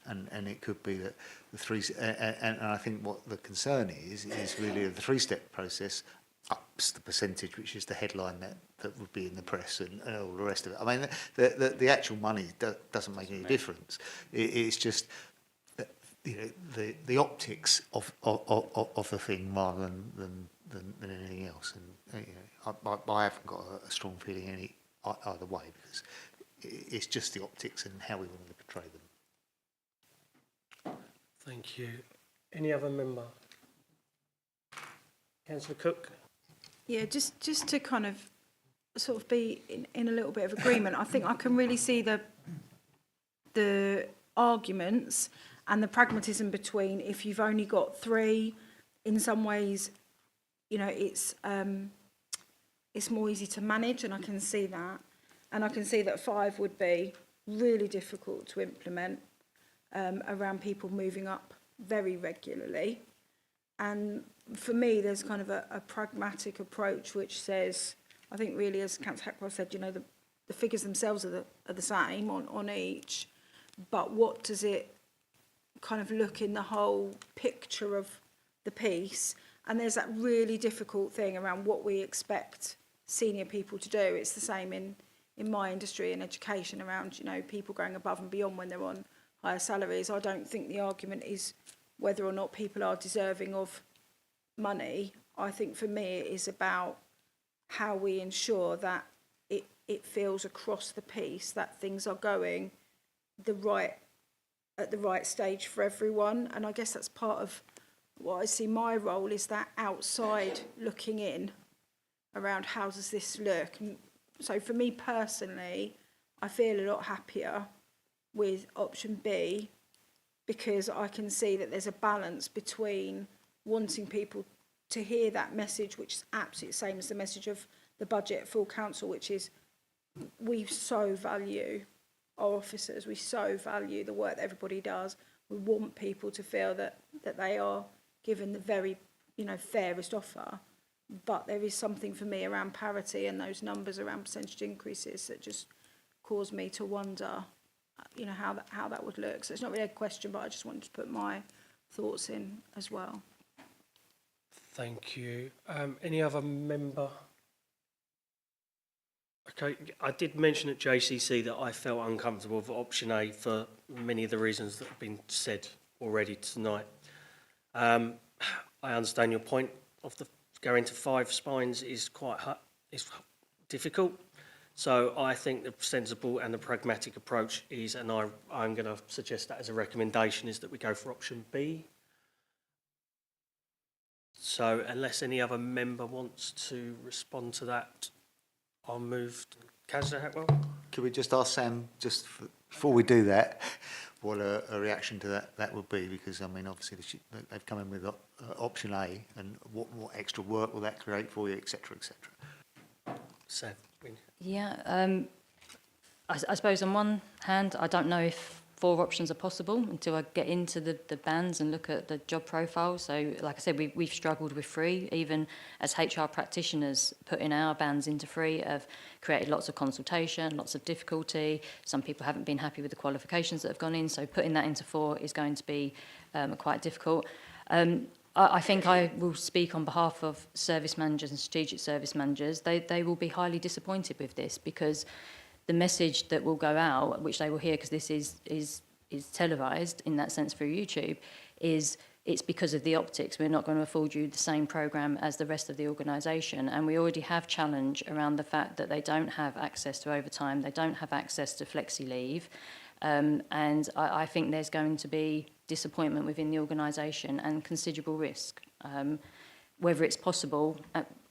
And it could be that the 3, and I think what the concern is really the 3-step process ups the percentage, which is the headline that would be in the press and all the rest of it. I mean, the actual money doesn't make any difference. It's just, you know, the optics of the thing rather than anything else. And you know, I haven't got a strong feeling either way, because it's just the optics and how we want to portray them. Thank you. Any other member? Councillor Cook? Yeah, just to kind of sort of be in a little bit of agreement, I think I can really see the arguments and the pragmatism between, if you've only got 3 in some ways, you know, it's more easy to manage, and I can see that. And I can see that 5 would be really difficult to implement around people moving up very regularly. And for me, there's kind of a pragmatic approach which says, I think really, as Councillor Hackwell said, you know, the figures themselves are the same on each, but what does it kind of look in the whole picture of the piece? And there's that really difficult thing around what we expect senior people to do. It's the same in my industry and education around, you know, people going above and beyond when they're on higher salaries. I don't think the argument is whether or not people are deserving of money. I think for me it is about how we ensure that it feels across the piece that things are going at the right stage for everyone. And I guess that's part of what I see my role, is that outside looking in around how does this look. And so for me personally, I feel a lot happier with option B, because I can see that there's a balance between wanting people to hear that message, which is absolutely the same as the message of the budget full council, which is we so value our officers, we so value the work that everybody does. We want people to feel that they are given the very, you know, fairest offer. But there is something for me around parity and those numbers around percentage increases that just cause me to wonder, you know, how that would look. So it's not really a question, but I just wanted to put my thoughts in as well. Thank you. Any other member? Okay, I did mention at JCC that I felt uncomfortable with option A for many of the reasons that have been said already tonight. I understand your point of the going to 5 spines is is difficult. So I think the sensible and the pragmatic approach is, and I'm going to suggest that as a recommendation, is that we go for option B. So unless any other member wants to respond to that, I'll move to Councillor Hackwell. Could we just ask Sam, before we do that, what a reaction to that would be? Because, I mean, obviously they've come in with option A, and what extra work will that create for you, etc., etc. Sam. Yeah, I suppose on one hand, I don't know if 4 options are possible until I get into the bands and look at the job profile. So, like I said, we've struggled with 3. Even as HR practitioners, putting our bands into 3 have created lots of consultation, lots of difficulty. Some people haven't been happy with the qualifications that have gone in, so putting that into 4 is going to be quite difficult. I think I will speak on behalf of service managers and strategic service managers. They will be highly disappointed with this, because the message that will go out, which they will hear because this is televised in that sense through YouTube, is it's because of the optics. We're not going to afford you the same programme as the rest of the organisation. And we already have challenge around the fact that they don't have access to overtime, they don't have access to flexi leave. And I think there's going to be disappointment within the organisation and considerable risk. Whether it's possible,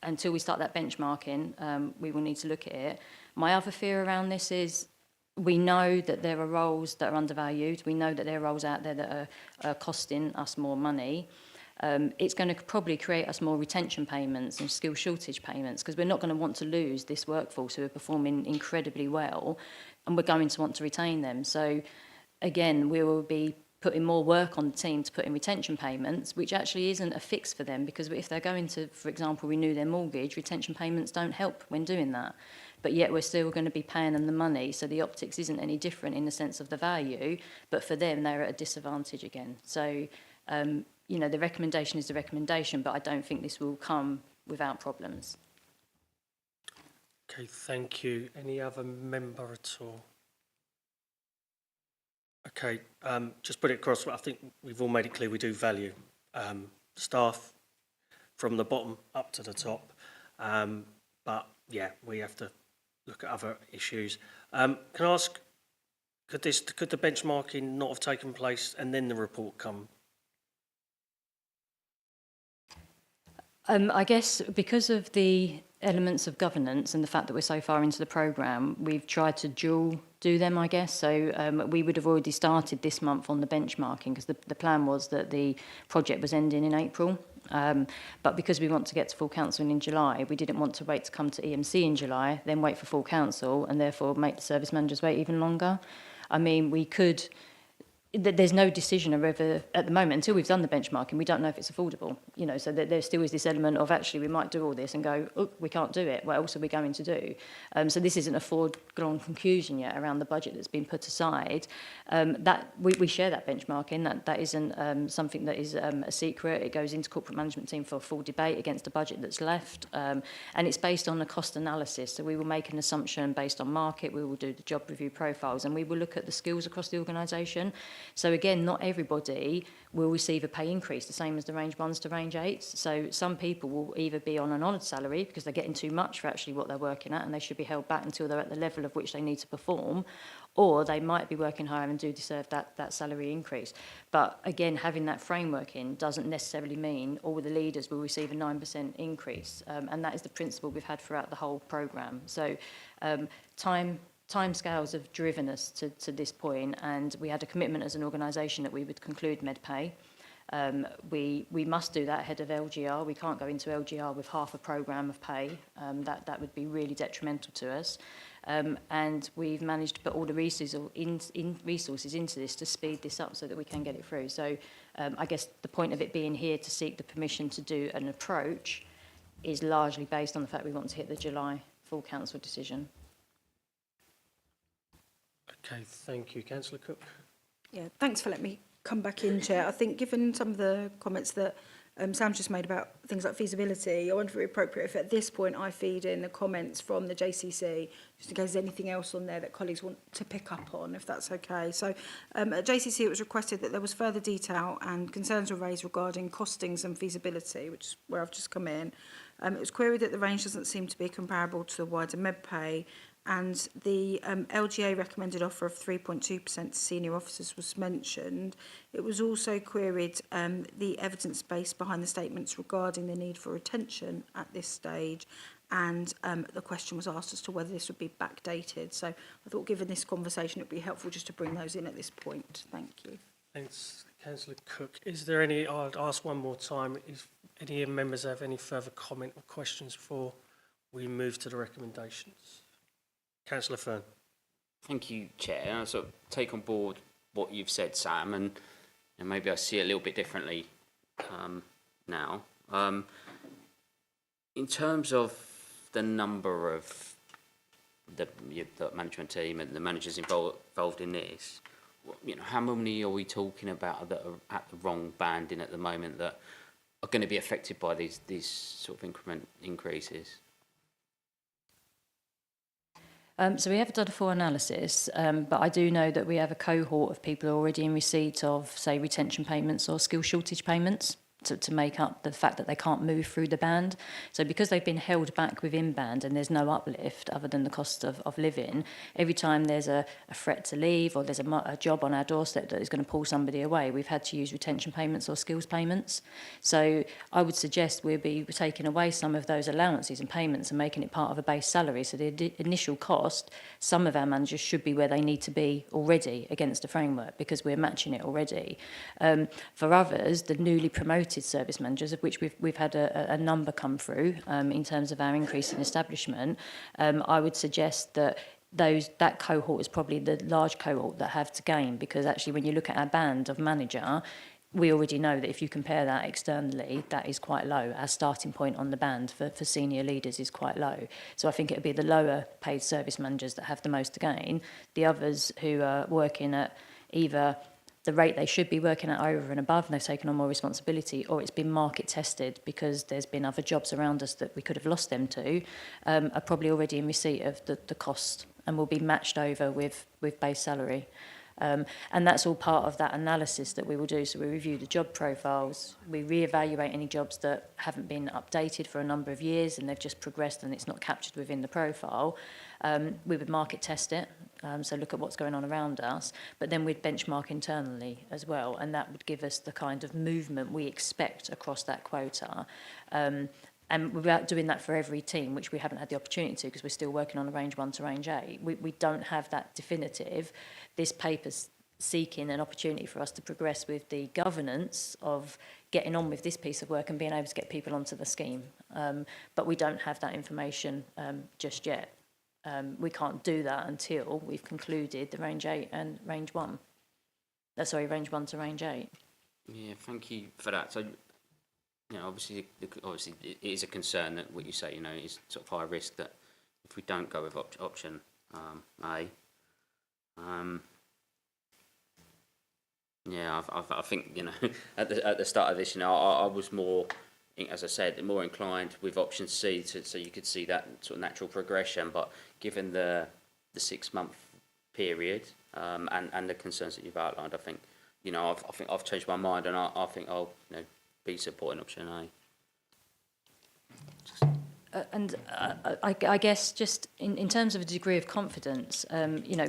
until we start that benchmarking, we will need to look at it. My other fear around this is we know that there are roles that are undervalued. We know that there are roles out there that are costing us more money. It's going to probably create us more retention payments and skill shortage payments, because we're not going to want to lose this workforce who are performing incredibly well, and we're going to want to retain them. So, again, we will be putting more work on the team to put in retention payments, which actually isn't a fix for them, because if they're going to, for example, renew their mortgage, retention payments don't help when doing that. But yet we're still going to be paying them the money, so the optics isn't any different in the sense of the value, but for them they're at a disadvantage again. So, you know, the recommendation is the recommendation, but I don't think this will come without problems. Okay, thank you. Any other member at all? Okay, just put it across. I think we've all made it clear we do value staff from the bottom up to the top. But yeah, we have to look at other issues. Can I ask, could the benchmarking not have taken place and then the report come? I guess because of the elements of governance and the fact that we're so far into the programme, we've tried to dual do them, I guess. So we would have already started this month on the benchmarking, because the plan was that the project was ending in April. But because we want to get to full council in July, we didn't want to wait to come to EMC in July, then wait for full council, and therefore make the service managers wait even longer. I mean, we could... There's no decision over at the moment until we've done the benchmarking. We don't know if it's affordable, you know. So there still is this element of actually we might do all this and go, oh, we can't do it. What else are we going to do? So this isn't a foregone conclusion yet around the budget that's been put aside. That we share that benchmarking. That isn't something that is a secret. It goes into corporate management team for a full debate against the budget that's left, and it's based on a cost analysis. So we will make an assumption based on market. We will do the job review profiles, and we will look at the skills across the organisation. So again, not everybody will receive a pay increase, the same as the range 1s to range 8s. So some people will either be on an honoured salary because they're getting too much for actually what they're working at and they should be held back until they're at the level of which they need to perform, or they might be working higher and do deserve that salary increase. But again, having that framework in doesn't necessarily mean all the leaders will receive a 9% increase. And that is the principle we've had throughout the whole programme. So timescales have driven us to this point, and we had a commitment as an organisation that we would conclude Medpay. We must do that ahead of LGR. We can't go into LGR with half a programme of pay. That would be really detrimental to us. And we've managed to put all the resources into this to speed this up so that we can get it through. So I guess the point of it being here to seek the permission to do an approach is largely based on the fact we want to hit the July full council decision. Okay, thank you. Councillor Cook. Yeah, thanks for letting me come back in, Chair. I think given some of the comments that Sam just made about things like feasibility, I wonder if it would be appropriate if at this point I feed in the comments from the JCC, just in case there's anything else on there that colleagues want to pick up on, if that's okay. So at JCC it was requested that there was further detail and concerns were raised regarding costings and feasibility, which is where I've just come in. It was queried that the range doesn't seem to be comparable to the wider Medpay, and the LGA recommended offer of 3.2% to senior officers was mentioned. It was also queried the evidence base behind the statements regarding the need for retention at this stage, and the question was asked as to whether this would be backdated. So I thought given this conversation it would be helpful just to bring those in at this point. Thank you. Thanks, Councillor Cook. Is there any, I'll ask one more time, if any members have any further comment or questions before we move to the recommendations? Councillor Fern. Thank you, Chair. I sort of take on board what you've said, Sam, and maybe I see it a little bit differently now. In terms of the number of the management team and the managers involved in this, how many are we talking about that are at the wrong banding at the moment that are going to be affected by these sort of increment increases? So we haven't done a full analysis, but I do know that we have a cohort of people already in receipt of, say, retention payments or skill shortage payments to make up the fact that they can't move through the band. So because they've been held back within band and there's no uplift other than the cost of living, every time there's a threat to leave or there's a job on our doorstep that is going to pull somebody away, we've had to use retention payments or skills payments. So I would suggest we'll be taking away some of those allowances and payments and making it part of a base salary. So the initial cost, some of our managers should be where they need to be already against the framework because we're matching it already. For others, the newly promoted service managers, of which we've had a number come through in terms of our increase in establishment, I would suggest that that cohort is probably the large cohort that have to gain, because actually when you look at our band of manager, we already know that if you compare that externally, that is quite low. Our starting point on the band for senior leaders is quite low. So I think it would be the lower paid service managers that have the most to gain. The others who are working at either the rate they should be working at over and above, and they've taken on more responsibility, or it's been market tested because there's been other jobs around us that we could have lost them to, are probably already in receipt of the cost and will be matched over with base salary. And that's all part of that analysis that we will do. So we review the job profiles, we reevaluate any jobs that haven't been updated for a number of years and they've just progressed and it's not captured within the profile. We would market test it, so look at what's going on around us, but then we'd benchmark internally as well, and that would give us the kind of movement we expect across that quota. And without doing that for every team, which we haven't had the opportunity to because we're still working on a range 1 to range 8, we don't have that definitive. This paper seeking an opportunity for us to progress with the governance of getting on with this piece of work and being able to get people onto the scheme. But we don't have that information just yet. We can't do that until we've concluded the Range 8 and Range 1. Range 1 to Range 8. Yeah, thank you for that. So, obviously it is a concern that what you say, is sort of high risk that if we don't go with option A, I think at the start of this, I was more, as I said, more inclined with option C so you could see that sort of natural progression. But given the 6-month period and the concerns that you've outlined, I think I've changed my mind, and I think I'll be supporting option A. I guess just in terms of a degree of confidence,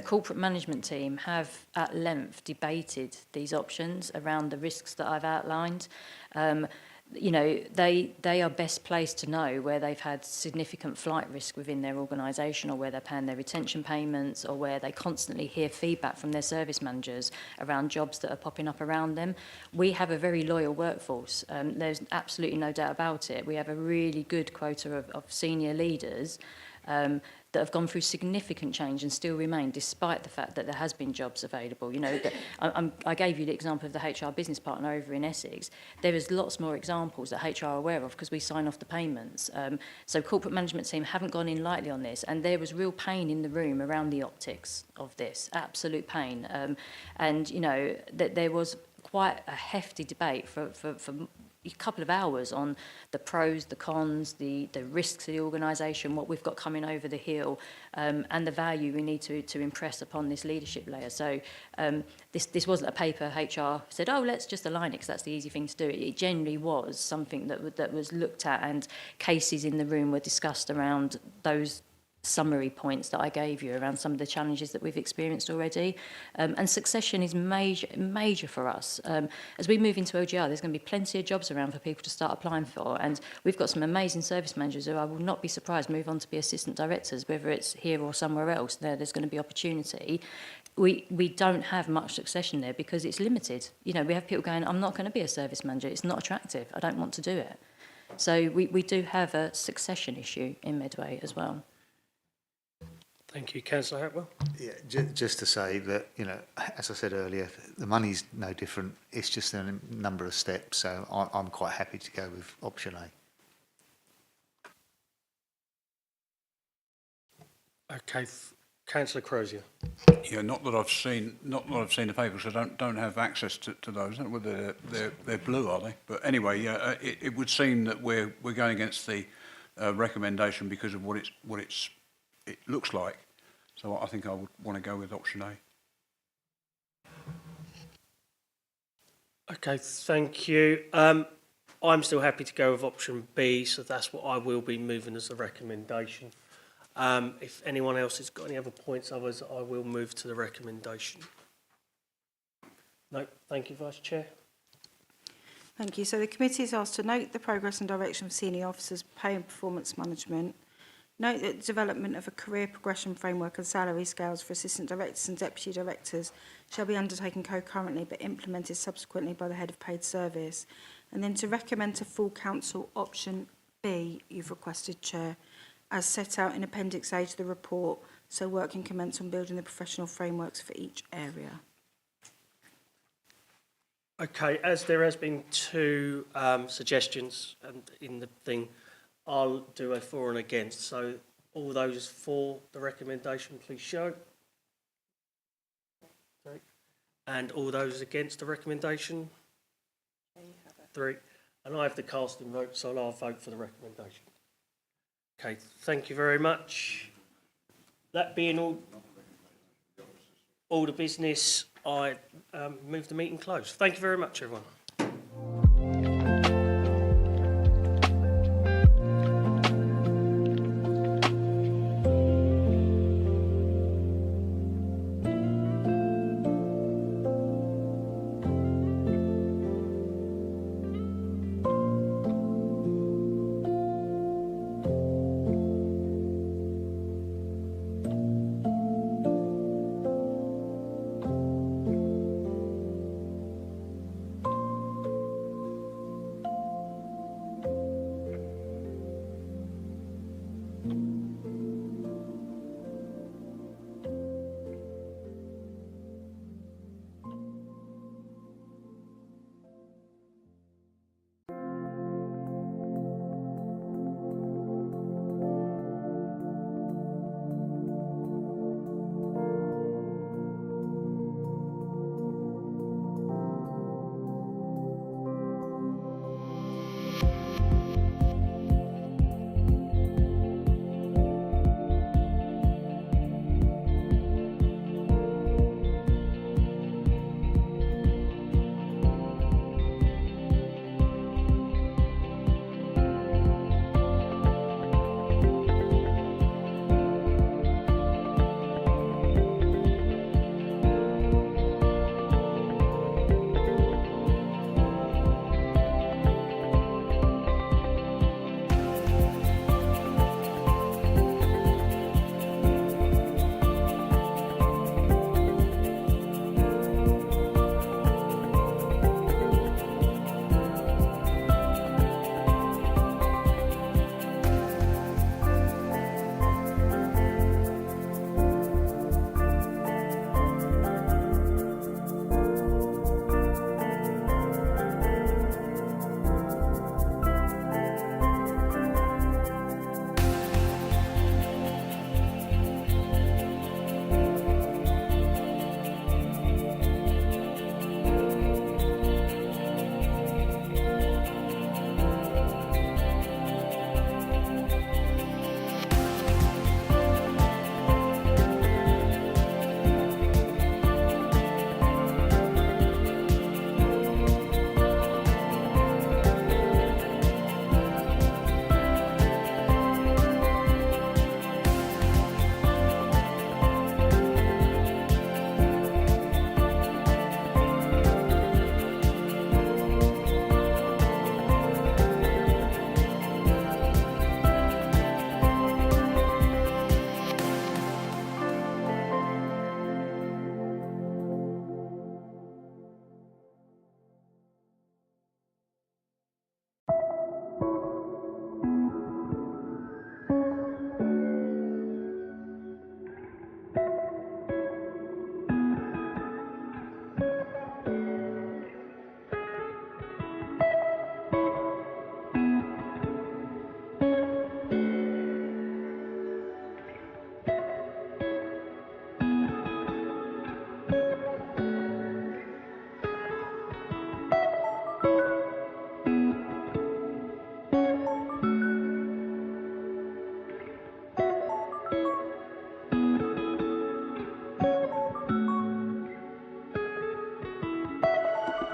corporate management team have at length debated these options around the risks that I've outlined. They are best placed to know where they've had significant flight risk within their organisation, or where they're paying their retention payments, or where they constantly hear feedback from their service managers around jobs that are popping up around them. We have a very loyal workforce. There's absolutely no doubt about it. We have a really good quota of senior leaders that have gone through significant change and still remain, despite the fact that there has been jobs available. I gave you the example of the HR business partner over in Essex. There is lots more examples that HR are aware of because we sign off the payments. So corporate management team haven't gone in lightly on this, and there was real pain in the room around the optics of this, absolute pain. That there was quite a hefty debate for a couple of hours on the pros, the cons, the risks of the organisation, what we've got coming over the hill, and the value we need to impress upon this leadership layer. So this wasn't a paper HR said, oh, let's just align it because that's the easy thing to do. It genuinely was something that was looked at, and cases in the room were discussed around those summary points that I gave you around some of the challenges that we've experienced already. And succession is major for us. As we move into OGR, there's going to be plenty of jobs around for people to start applying for, and we've got some amazing service managers who I will not be surprised move on to be assistant directors, whether it's here or somewhere else. There's going to be opportunity. We don't have much succession there because it's limited. We have people going, I'm not going to be a service manager. It's not attractive. I don't want to do it. So we do have a succession issue in Medway as well. Thank you. Councillor Hatwell. Yeah, just to say that, as I said earlier, the money's no different. It's just a number of steps. So I'm quite happy to go with option A. Okay. Councillor Crozier. Yeah, not that I've seen the papers. I don't have access to those. I don't know whether they're blue, are they? But anyway, it would seem that we're going against the recommendation because of what it looks like. So I think I would want to go with option A. Okay, thank you. I'm still happy to go with option B, so that's what I will be moving as a recommendation. If anyone else has got any other points, otherwise I will move to the recommendation. No, thank you, Vice Chair. Thank you. So the committee is asked to note the progress and direction of senior officers' pay and performance management. Note that the development of a career progression framework and salary scales for assistant directors and deputy directors shall be undertaken concurrently but implemented subsequently by the head of paid service. And then to recommend to full council option B, you've requested, Chair, as set out in Appendix A to the report, so work can commence on building the professional frameworks for each area. Okay, as there has been two suggestions in the thing, I'll do a for and against. So all those for the recommendation, please show. Okay. And all those against the recommendation? There you have it. 3. And I have the casting vote, so I'll vote for the recommendation. Okay, thank you very much. That being all the business, I move the meeting closed. Thank you very much, everyone.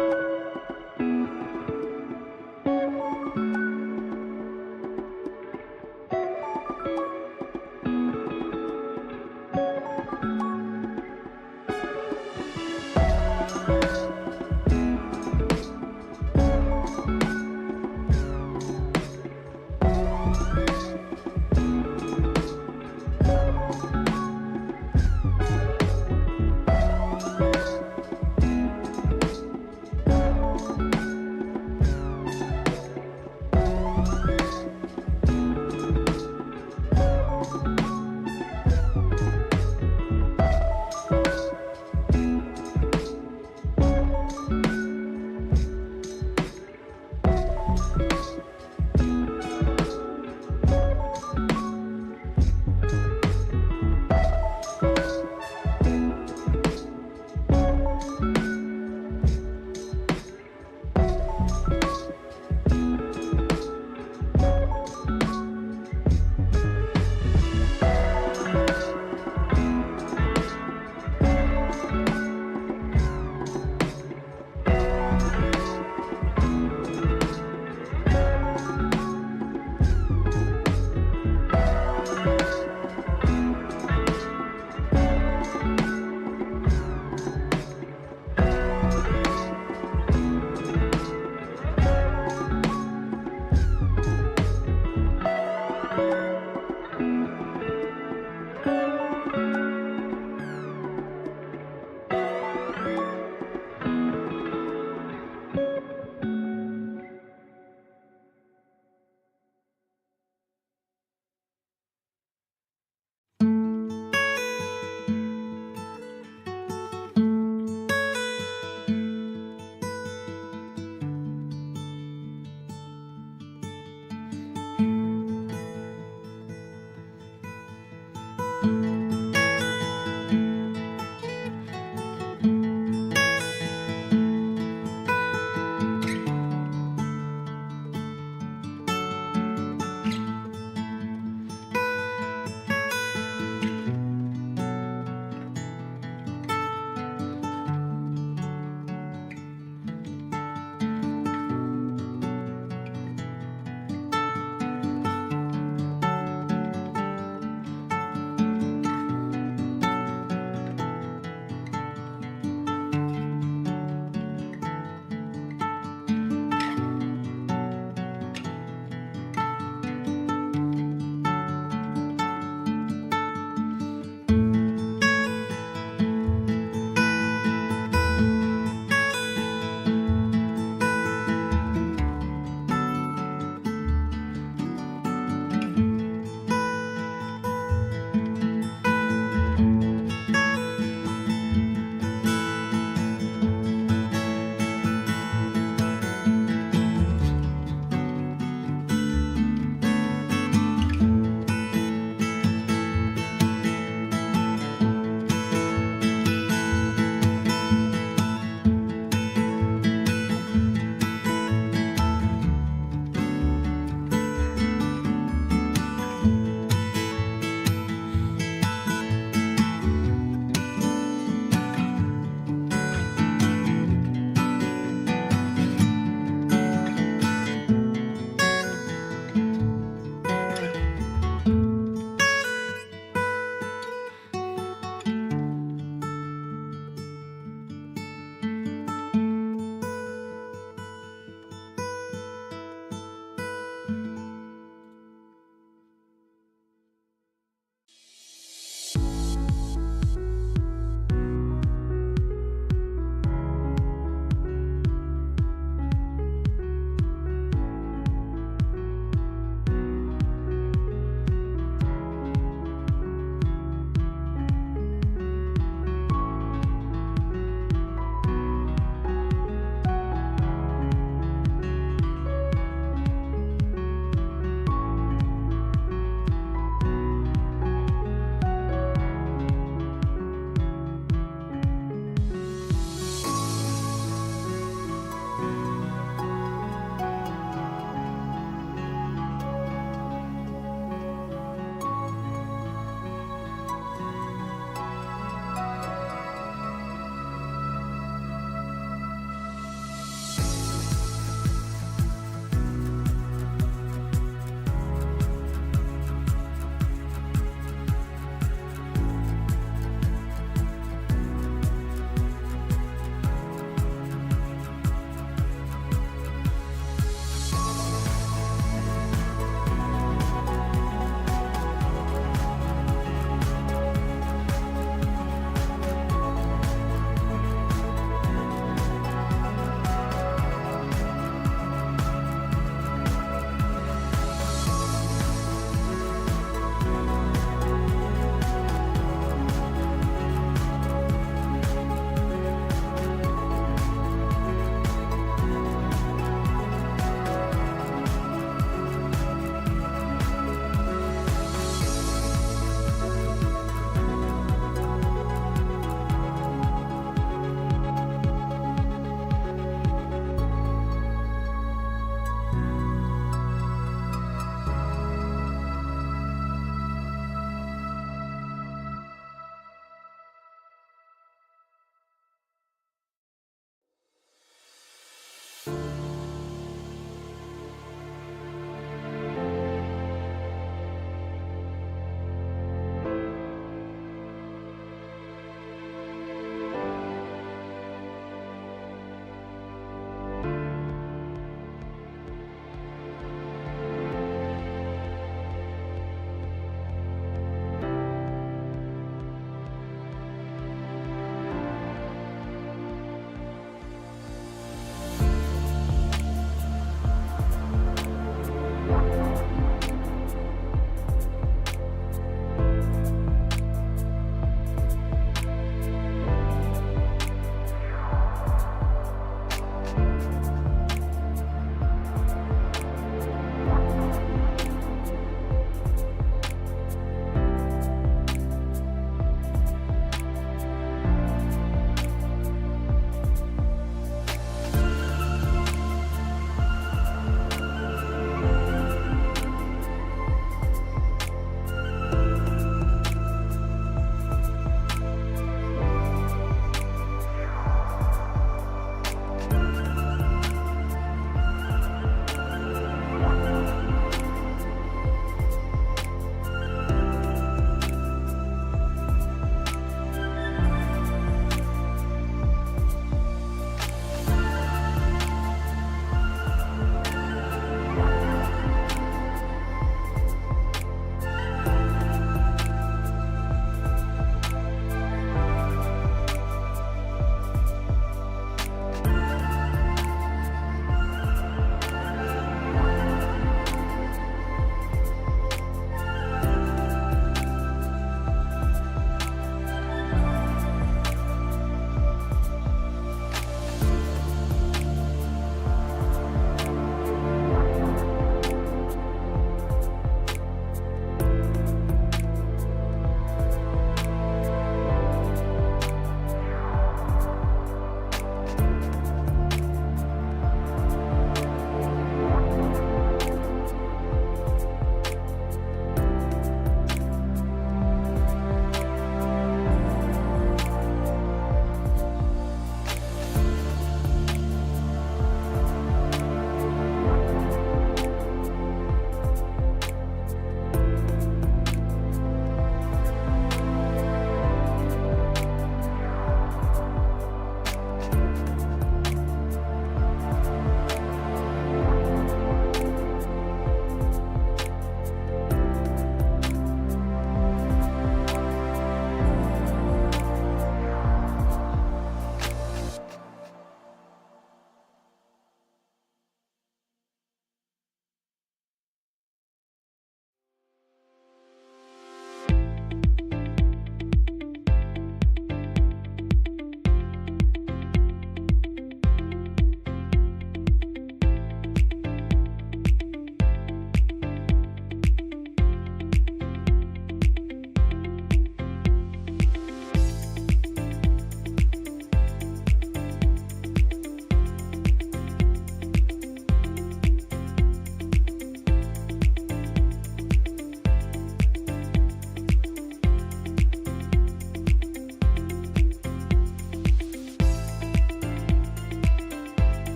you.